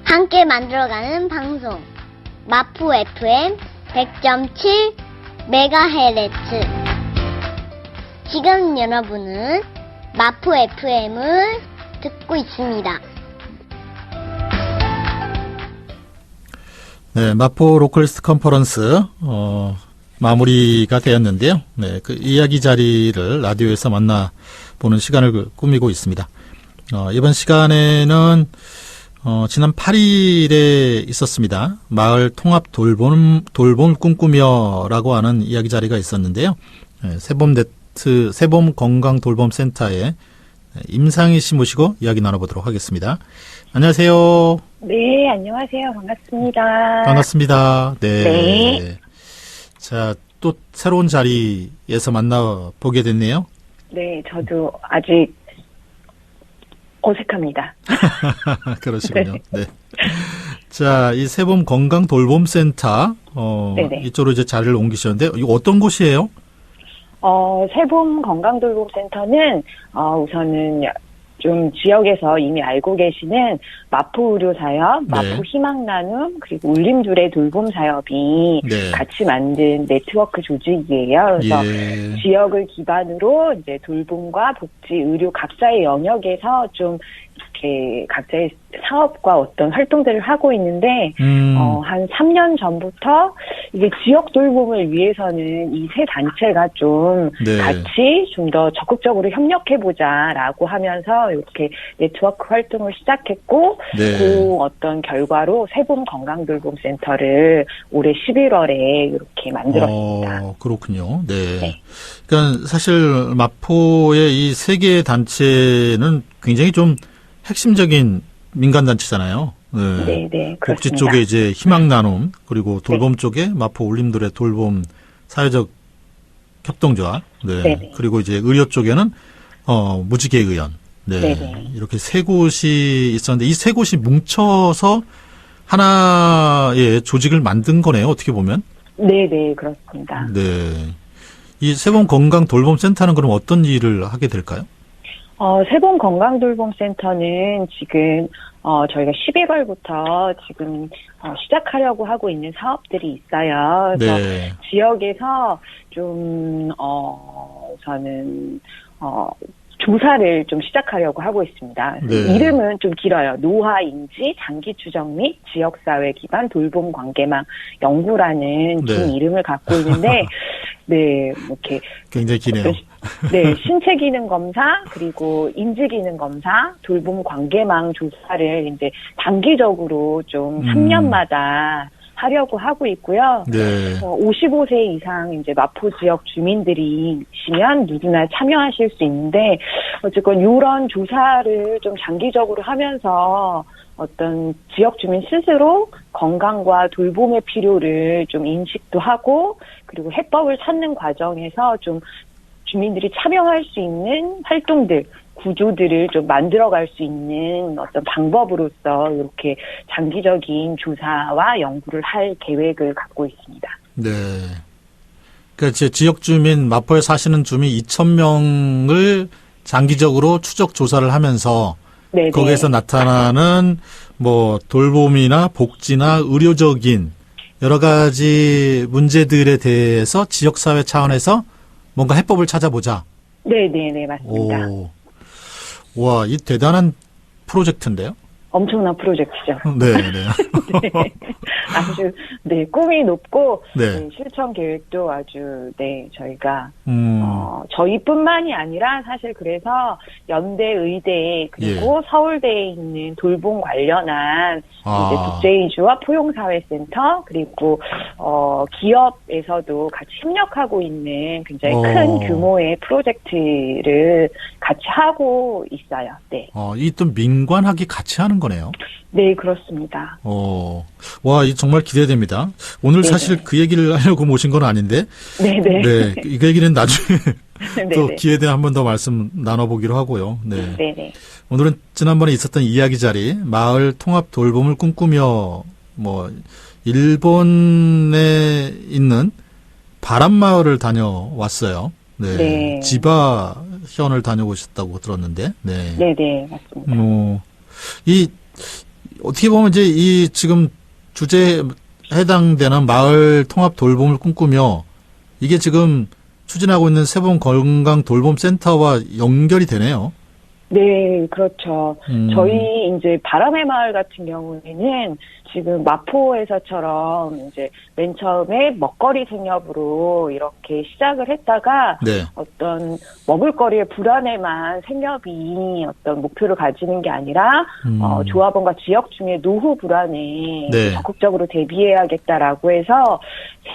함께 만들어가는 방송 마포 FM 100.7 MHz 지금 여러분은 마포 FM을 듣고 있습니다. 네, 마포 로컬리스트 컨퍼런스 마무리가 되었는데요. 네, 그 이야기 자리를 라디오에서 만나보는 시간을 꾸미고 있습니다. 이번 시간에는 지난 8일에 있었습니다. 마을 통합 돌봄 꿈꾸며라고 하는 이야기 자리가 있었는데요. 세봄 건강돌봄센터의 임상희 씨 모시고 이야기 나눠보도록 하겠습니다. 안녕하세요. 네, 안녕하세요. 반갑습니다. 반갑습니다. 네. 네. 자, 또 새로운 자리에서 만나보게 됐네요. 네, 저도 아직 어색합니다. 그러시군요. 네. 자, 이 세봄 건강돌봄센터, 이쪽으로 이제 자리를 옮기셨는데, 이거 어떤 곳이에요? 세봄 건강돌봄센터는, 우선은 좀 지역에서 이미 알고 계시는 마포 의료사업, 마포 희망나눔, 그리고 울림둘의 돌봄사업이 같이 만든 네트워크 조직이에요. 그래서 지역을 기반으로 이제 돌봄과 복지, 의료 각자의 영역에서 좀 이렇게 각자의 사업과 어떤 활동들을 하고 있는데, 한 3년 전부터 이게 지역 돌봄을 위해서는 이 세 단체가 좀 같이 좀 더 적극적으로 협력해보자라고 하면서 이렇게 네트워크 활동을 시작했고, 그 어떤 결과로 세봄 건강돌봄센터를 올해 11월에 이렇게 만들었습니다. 그렇군요. 네. 그러니까 사실 마포의 이 세 개의 단체는 굉장히 좀 핵심적인 민간단체잖아요. 네. 네, 복지 쪽에 이제 희망나눔, 그리고 돌봄 쪽에 마포 울림둘의 돌봄 사회적 협동조합, 그리고 이제 의료 쪽에는 무지개의원, 이렇게 세 곳이 있었는데 이 세 곳이 뭉쳐서 하나의 조직을 만든 거네요. 어떻게 보면. 네, 그렇습니다. 네. 이 세봄 건강 돌봄 센터는 그럼 어떤 일을 하게 될까요? 세봄 건강돌봄센터는 지금 저희가 12월부터 지금 시작하려고 하고 있는 사업들이 있어요. 그래서 네. 지역에서 좀 우선은 조사를 좀 시작하려고 하고 있습니다. 네. 이름은 좀 길어요. 노화인지 장기 추적 및 지역사회 기반 돌봄 관계망 연구라는 긴 네. 이름을 갖고 있는데, 네, 이렇게 굉장히 기네요. 네, 신체 기능 검사, 그리고 인지 기능 검사, 돌봄 관계망 조사를 이제 단기적으로 좀 3년마다 하려고 하고 있고요. 네. 55세 이상 이제 마포 지역 주민들이시면 누구나 참여하실 수 있는데, 어쨌건 이런 조사를 좀 장기적으로 하면서 어떤 지역 주민 스스로 건강과 돌봄의 필요를 좀 인식도 하고, 그리고 해법을 찾는 과정에서 좀 주민들이 참여할 수 있는 활동들, 구조들을 좀 만들어갈 수 있는 어떤 방법으로서 이렇게 장기적인 조사와 연구를 할 계획을 갖고 있습니다. 네. 그러니까 제 지역 주민, 마포에 사시는 주민 2,000명을 장기적으로 추적 조사를 하면서 네네. 거기에서 나타나는 뭐 돌봄이나 복지나 의료적인 여러 가지 문제들에 대해서 지역사회 차원에서 뭔가 해법을 찾아보자. 네네네, 맞습니다. 오. 와, 이 대단한 프로젝트인데요? 엄청난 프로젝트죠. 네, 네. 네. 아주, 네, 꿈이 높고, 네. 네, 실천 계획도 아주, 네, 저희가, 저희뿐만이 아니라 사실 그래서 연대, 의대, 그리고 서울대에 있는 돌봄 관련한 이제 국제이주와 포용사회센터, 그리고, 기업에서도 같이 협력하고 있는 굉장히 큰 규모의 프로젝트를 같이 하고 있어요. 네. 이 또 민관학이 같이 하는 거네요. 네, 그렇습니다. 와, 이 정말 기대됩니다. 오늘 네네. 사실 그 얘기를 하려고 모신 건 아닌데. 네네. 네, 이 얘기는 나중에 또 네네. 기회에 대해 한 번 더 말씀 나눠보기로 하고요. 네. 네네. 오늘은 지난번에 있었던 이야기 자리, 마을 통합 돌봄을 꿈꾸며, 뭐, 일본에 있는 바람마을을 다녀왔어요. 네. 네. 지바현을 다녀오셨다고 들었는데, 네. 네네, 맞습니다. 어떻게 보면 이제 이 지금 주제에 해당되는 마을 통합 돌봄을 꿈꾸며 이게 지금 추진하고 있는 세봄 건강 돌봄 센터와 연결이 되네요. 네, 그렇죠. 저희 이제 바람의 마을 같은 경우에는 지금 마포에서처럼 이제 맨 처음에 먹거리 생협으로 이렇게 시작을 했다가 네. 어떤 먹을거리의 불안에만 생협이 어떤 목표를 가지는 게 아니라 조합원과 지역 중에 노후 불안에 네. 적극적으로 대비해야겠다라고 해서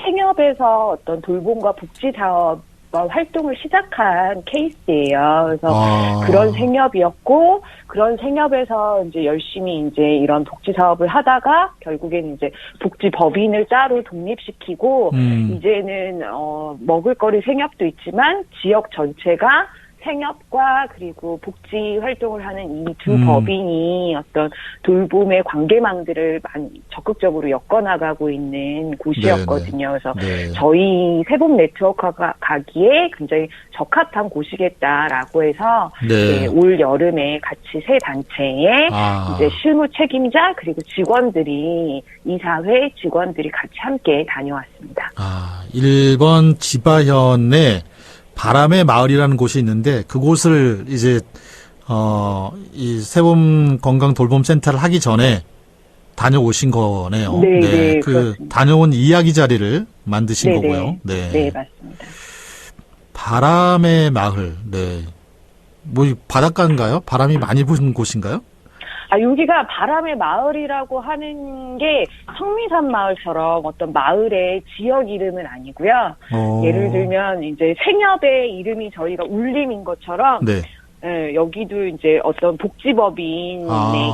생협에서 어떤 돌봄과 복지 사업 활동을 시작한 케이스예요. 그래서 그런 생협이었고, 그런 생협에서 이제 열심히 이제 이런 복지 사업을 하다가 결국에는 이제 복지법인을 따로 독립시키고, 이제는 먹을거리 생협도 있지만 지역 전체가 생협과 그리고 복지 활동을 하는 이 두 법인이 어떤 돌봄의 관계망들을 많이 적극적으로 엮어나가고 있는 곳이었거든요. 그래서 저희 세봄 네트워크가 가기에 굉장히 적합한 곳이겠다라고 해서 네, 올 여름에 같이 세 단체에 이제 실무 책임자 그리고 직원들이 이사회 직원들이 같이 함께 다녀왔습니다. 1번 지바현의 바람의 마을이라는 곳이 있는데 그곳을 이제 이 세봄 건강 돌봄 센터를 하기 전에 다녀오신 거네요. 네, 그 그렇습니다. 다녀온 이야기 자리를 만드신 네네. 거고요. 네. 네, 맞습니다. 바람의 마을. 네. 뭐 바닷가인가요? 바람이 많이 부는 곳인가요? 여기가 바람의 마을이라고 하는 게 성미산 마을처럼 어떤 마을의 지역 이름은 아니고요. 예를 들면 이제 생협의 이름이 저희가 울림인 것처럼 네. 예, 여기도 이제 어떤 복지법인의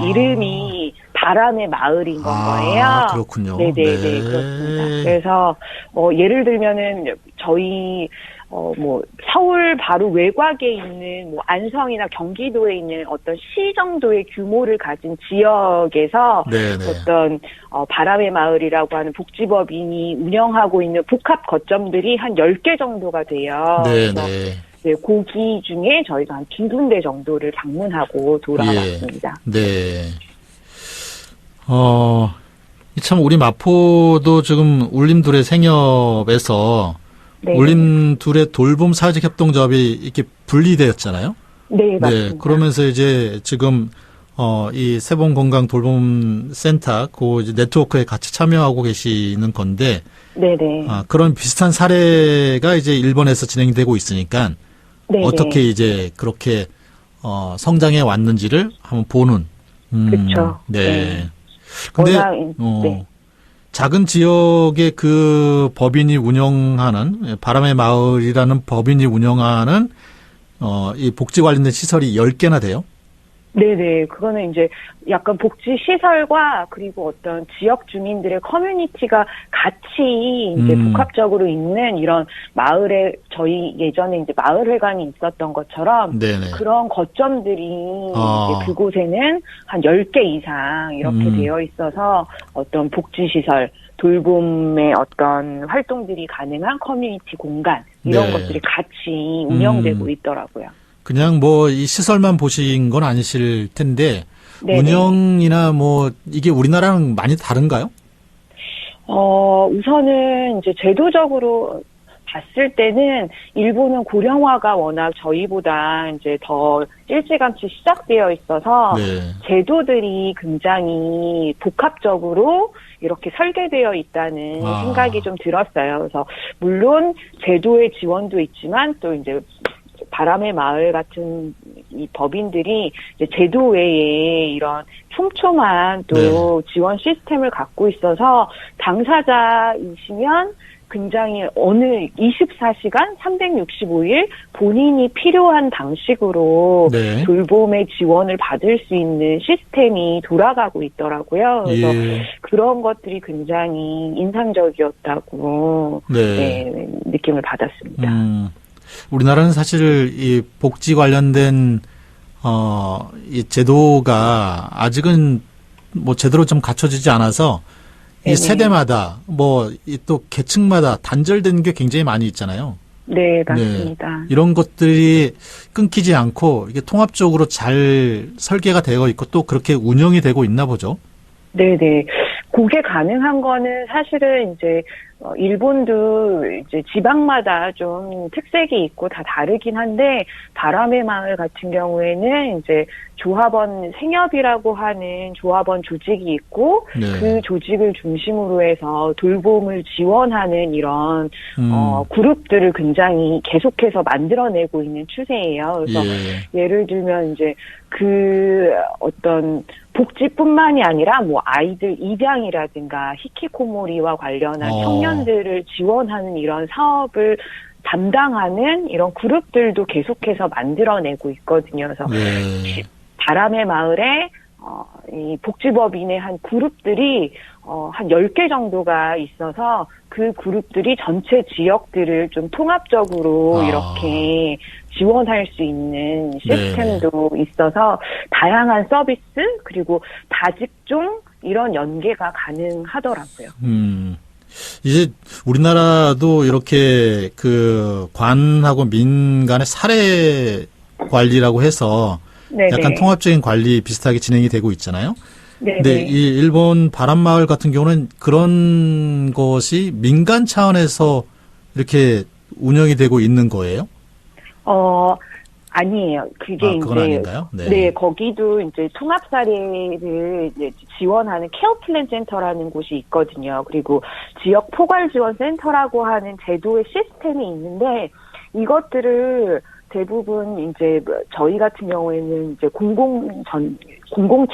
이름이 바람의 마을인 건 거예요. 그렇군요. 네네네, 네. 그렇습니다. 그래서 예를 들면은 저희 뭐 서울 바로 외곽에 있는 뭐 안성이나 경기도에 있는 어떤 시 정도의 규모를 가진 지역에서 네네. 어떤 바람의 마을이라고 하는 복지법인이 운영하고 있는 복합 거점들이 한 10개 정도가 돼요. 그래서 네네. 네, 고기 중에 저희가 한 2군데 정도를 방문하고 돌아왔습니다. 예. 네. 참 우리 마포도 지금 울림둘의 생협에서 네. 울림둘의 돌봄 사회적 협동조합이 이렇게 분리되었잖아요. 네, 맞습니다. 네, 그러면서 이제 지금 이 세봉건강 돌봄 센터 그 이제 네트워크에 같이 참여하고 계시는 건데, 네네. 그런 비슷한 사례가 이제 일본에서 진행되고 있으니까 네네. 어떻게 이제 그렇게 성장해 왔는지를 한번 보는. 그렇죠. 네. 근데 워낙, 네. 작은 지역의 그 법인이 운영하는 바람의 마을이라는 법인이 운영하는 이 복지 관련된 시설이 10개나 돼요. 네네. 그거는 이제 약간 복지 시설과 그리고 어떤 지역 주민들의 커뮤니티가 같이 이제 복합적으로 있는 이런 마을에 저희 예전에 이제 마을회관이 있었던 것처럼 네네. 그런 거점들이 이제 그곳에는 한 10개 이상 이렇게 되어 있어서 어떤 복지 시설, 돌봄의 어떤 활동들이 가능한 커뮤니티 공간 이런 네. 것들이 같이 운영되고 있더라고요. 그냥 이 시설만 보신 건 아니실 텐데, 네네. 운영이나 이게 우리나라랑 많이 다른가요? 우선은 이제 제도적으로 봤을 때는 일본은 고령화가 워낙 저희보다 이제 더 일찌감치 시작되어 있어서 네. 제도들이 굉장히 복합적으로 이렇게 설계되어 있다는 생각이 좀 들었어요. 그래서 물론 제도의 지원도 있지만 또 이제 바람의 마을 같은 이 법인들이 이제 제도 외에 이런 촘촘한 또 지원 시스템을 갖고 있어서 당사자이시면 굉장히 어느 24시간 365일 본인이 필요한 방식으로 돌봄의 지원을 받을 수 있는 시스템이 돌아가고 있더라고요. 그래서 그런 것들이 굉장히 인상적이었다고 느낌을 받았습니다. 우리나라는 사실 이 복지 관련된 이 제도가 아직은 제대로 좀 갖춰지지 않아서 이 세대마다 이 또 계층마다 단절된 게 굉장히 많이 있잖아요. 네, 맞습니다. 이런 것들이 끊기지 않고 이게 통합적으로 잘 설계가 되어 있고 또 그렇게 운영이 되고 있나 보죠. 네네. 그게 가능한 거는 사실은 이제 일본도 이제 지방마다 좀 특색이 있고 다 다르긴 한데 바람의 마을 같은 경우에는 이제 조합원 생협이라고 하는 조합원 조직이 있고 그 조직을 중심으로 해서 돌봄을 지원하는 이런 그룹들을 굉장히 계속해서 만들어내고 있는 추세예요. 그래서 예를 들면 이제 그 어떤 복지뿐만이 아니라 아이들 입양이라든가 히키코모리와 관련한 청년들을 지원하는 이런 사업을 담당하는 이런 그룹들도 계속해서 만들어내고 있거든요. 그래서 바람의 마을에 이 복지법인의 한 그룹들이 한 10개 정도가 있어서 그 그룹들이 전체 지역들을 좀 통합적으로 이렇게 지원할 수 있는 시스템도 있어서 다양한 서비스 그리고 다직종 이런 연계가 가능하더라고요. 이제 우리나라도 이렇게 그 관하고 민간의 사례 관리라고 해서 약간 통합적인 관리 비슷하게 진행이 되고 있잖아요. 근데 이 일본 바람마을 같은 경우는 그런 것이 민간 차원에서 이렇게 운영이 되고 있는 거예요? 아니에요. 그게 그건 이제 아닌가요? 거기도 이제 통합 사례를 이제 지원하는 케어 플랜 센터라는 곳이 있거든요. 그리고 지역 포괄 지원 센터라고 하는 제도의 시스템이 있는데 이것들을 대부분 이제 저희 같은 경우에는 이제 공공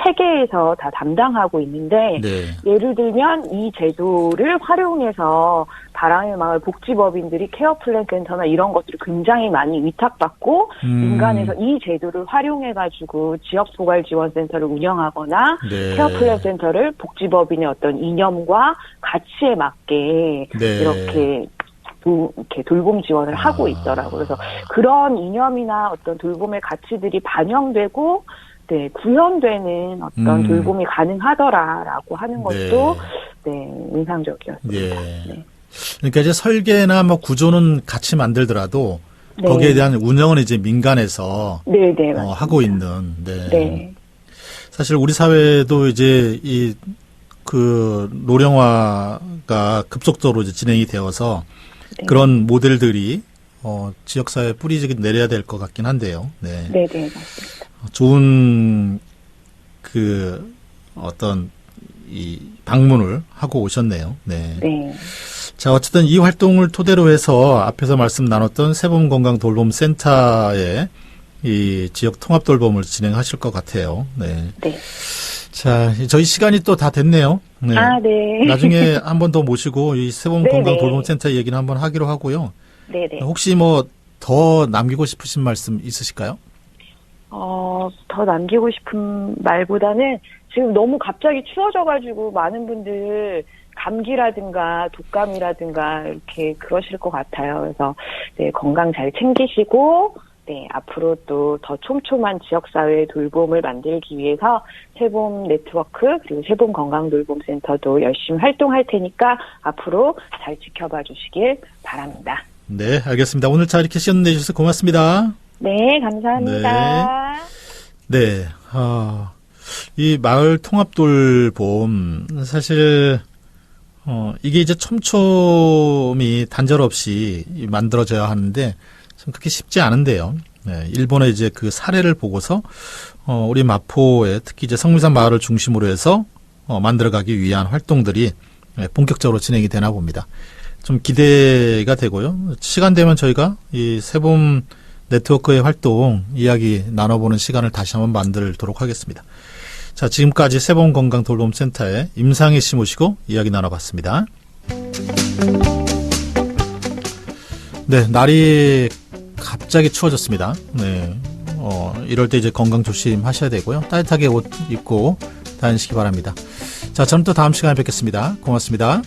체계에서 다 담당하고 있는데 예를 들면 이 제도를 활용해서 바람의 마을 복지법인들이 케어 플랜 센터나 이런 것들을 굉장히 많이 위탁받고 민간에서 이 제도를 활용해 가지고 지역 포괄 지원 센터를 운영하거나 케어 플랜 센터를 복지법인의 어떤 이념과 가치에 맞게 이렇게 돌봄 지원을 하고 있더라고요. 그래서 그런 이념이나 어떤 돌봄의 가치들이 반영되고, 구현되는 어떤 돌봄이 가능하더라라고 하는 것도, 인상적이었습니다. 그러니까 이제 설계나 구조는 같이 만들더라도, 네. 거기에 대한 운영은 이제 민간에서 네네. 하고 있는. 네. 네. 사실 우리 사회도 이제 그 노령화가 급속도로 이제 진행이 되어서 네. 그런 모델들이 지역사회에 뿌리 내려야 될 것 같긴 한데요. 네. 네네, 맞습니다. 좋은 그 어떤 이 방문을 하고 오셨네요. 네. 네. 자, 어쨌든 이 활동을 토대로 해서 앞에서 말씀 나눴던 세범건강돌봄센터의 이 지역 통합 돌봄을 진행하실 것 같아요. 네. 네. 자, 저희 시간이 또 다 됐네요. 네. 네. 나중에 한 번 더 모시고 이 세범건강돌봄센터 얘기는 한번 하기로 하고요. 네네. 혹시 뭐 더 남기고 싶으신 말씀 있으실까요? 더 남기고 싶은 말보다는 지금 너무 갑자기 추워져가지고 많은 분들 감기라든가 독감이라든가 이렇게 그러실 것 같아요. 그래서 네, 건강 잘 챙기시고 네, 앞으로 또 더 촘촘한 지역사회 돌봄을 만들기 위해서 세봄 네트워크 그리고 세봄 건강돌봄센터도 열심히 활동할 테니까 앞으로 잘 지켜봐 주시길 바랍니다. 네, 알겠습니다. 오늘 잘 이렇게 시간 내주셔서 고맙습니다. 네, 감사합니다. 네. 이 마을 통합 돌봄 사실 이게 이제 촘촘히 단절 없이 만들어져야 하는데 참 그렇게 쉽지 않은데요. 네, 일본의 이제 그 사례를 보고서 우리 마포에 특히 이제 성미산 마을을 중심으로 해서 만들어가기 위한 활동들이 본격적으로 진행이 되나 봅니다. 좀 기대가 되고요. 시간 되면 저희가 이 세봄 네트워크의 활동 이야기 나눠보는 시간을 다시 한번 만들도록 하겠습니다. 자, 지금까지 세봄건강돌봄센터의 임상희 씨 모시고 이야기 나눠봤습니다. 네, 날이 갑자기 추워졌습니다. 네, 이럴 때 이제 건강 조심하셔야 되고요. 따뜻하게 옷 입고 다니시기 바랍니다. 자, 저는 또 다음 시간에 뵙겠습니다. 고맙습니다.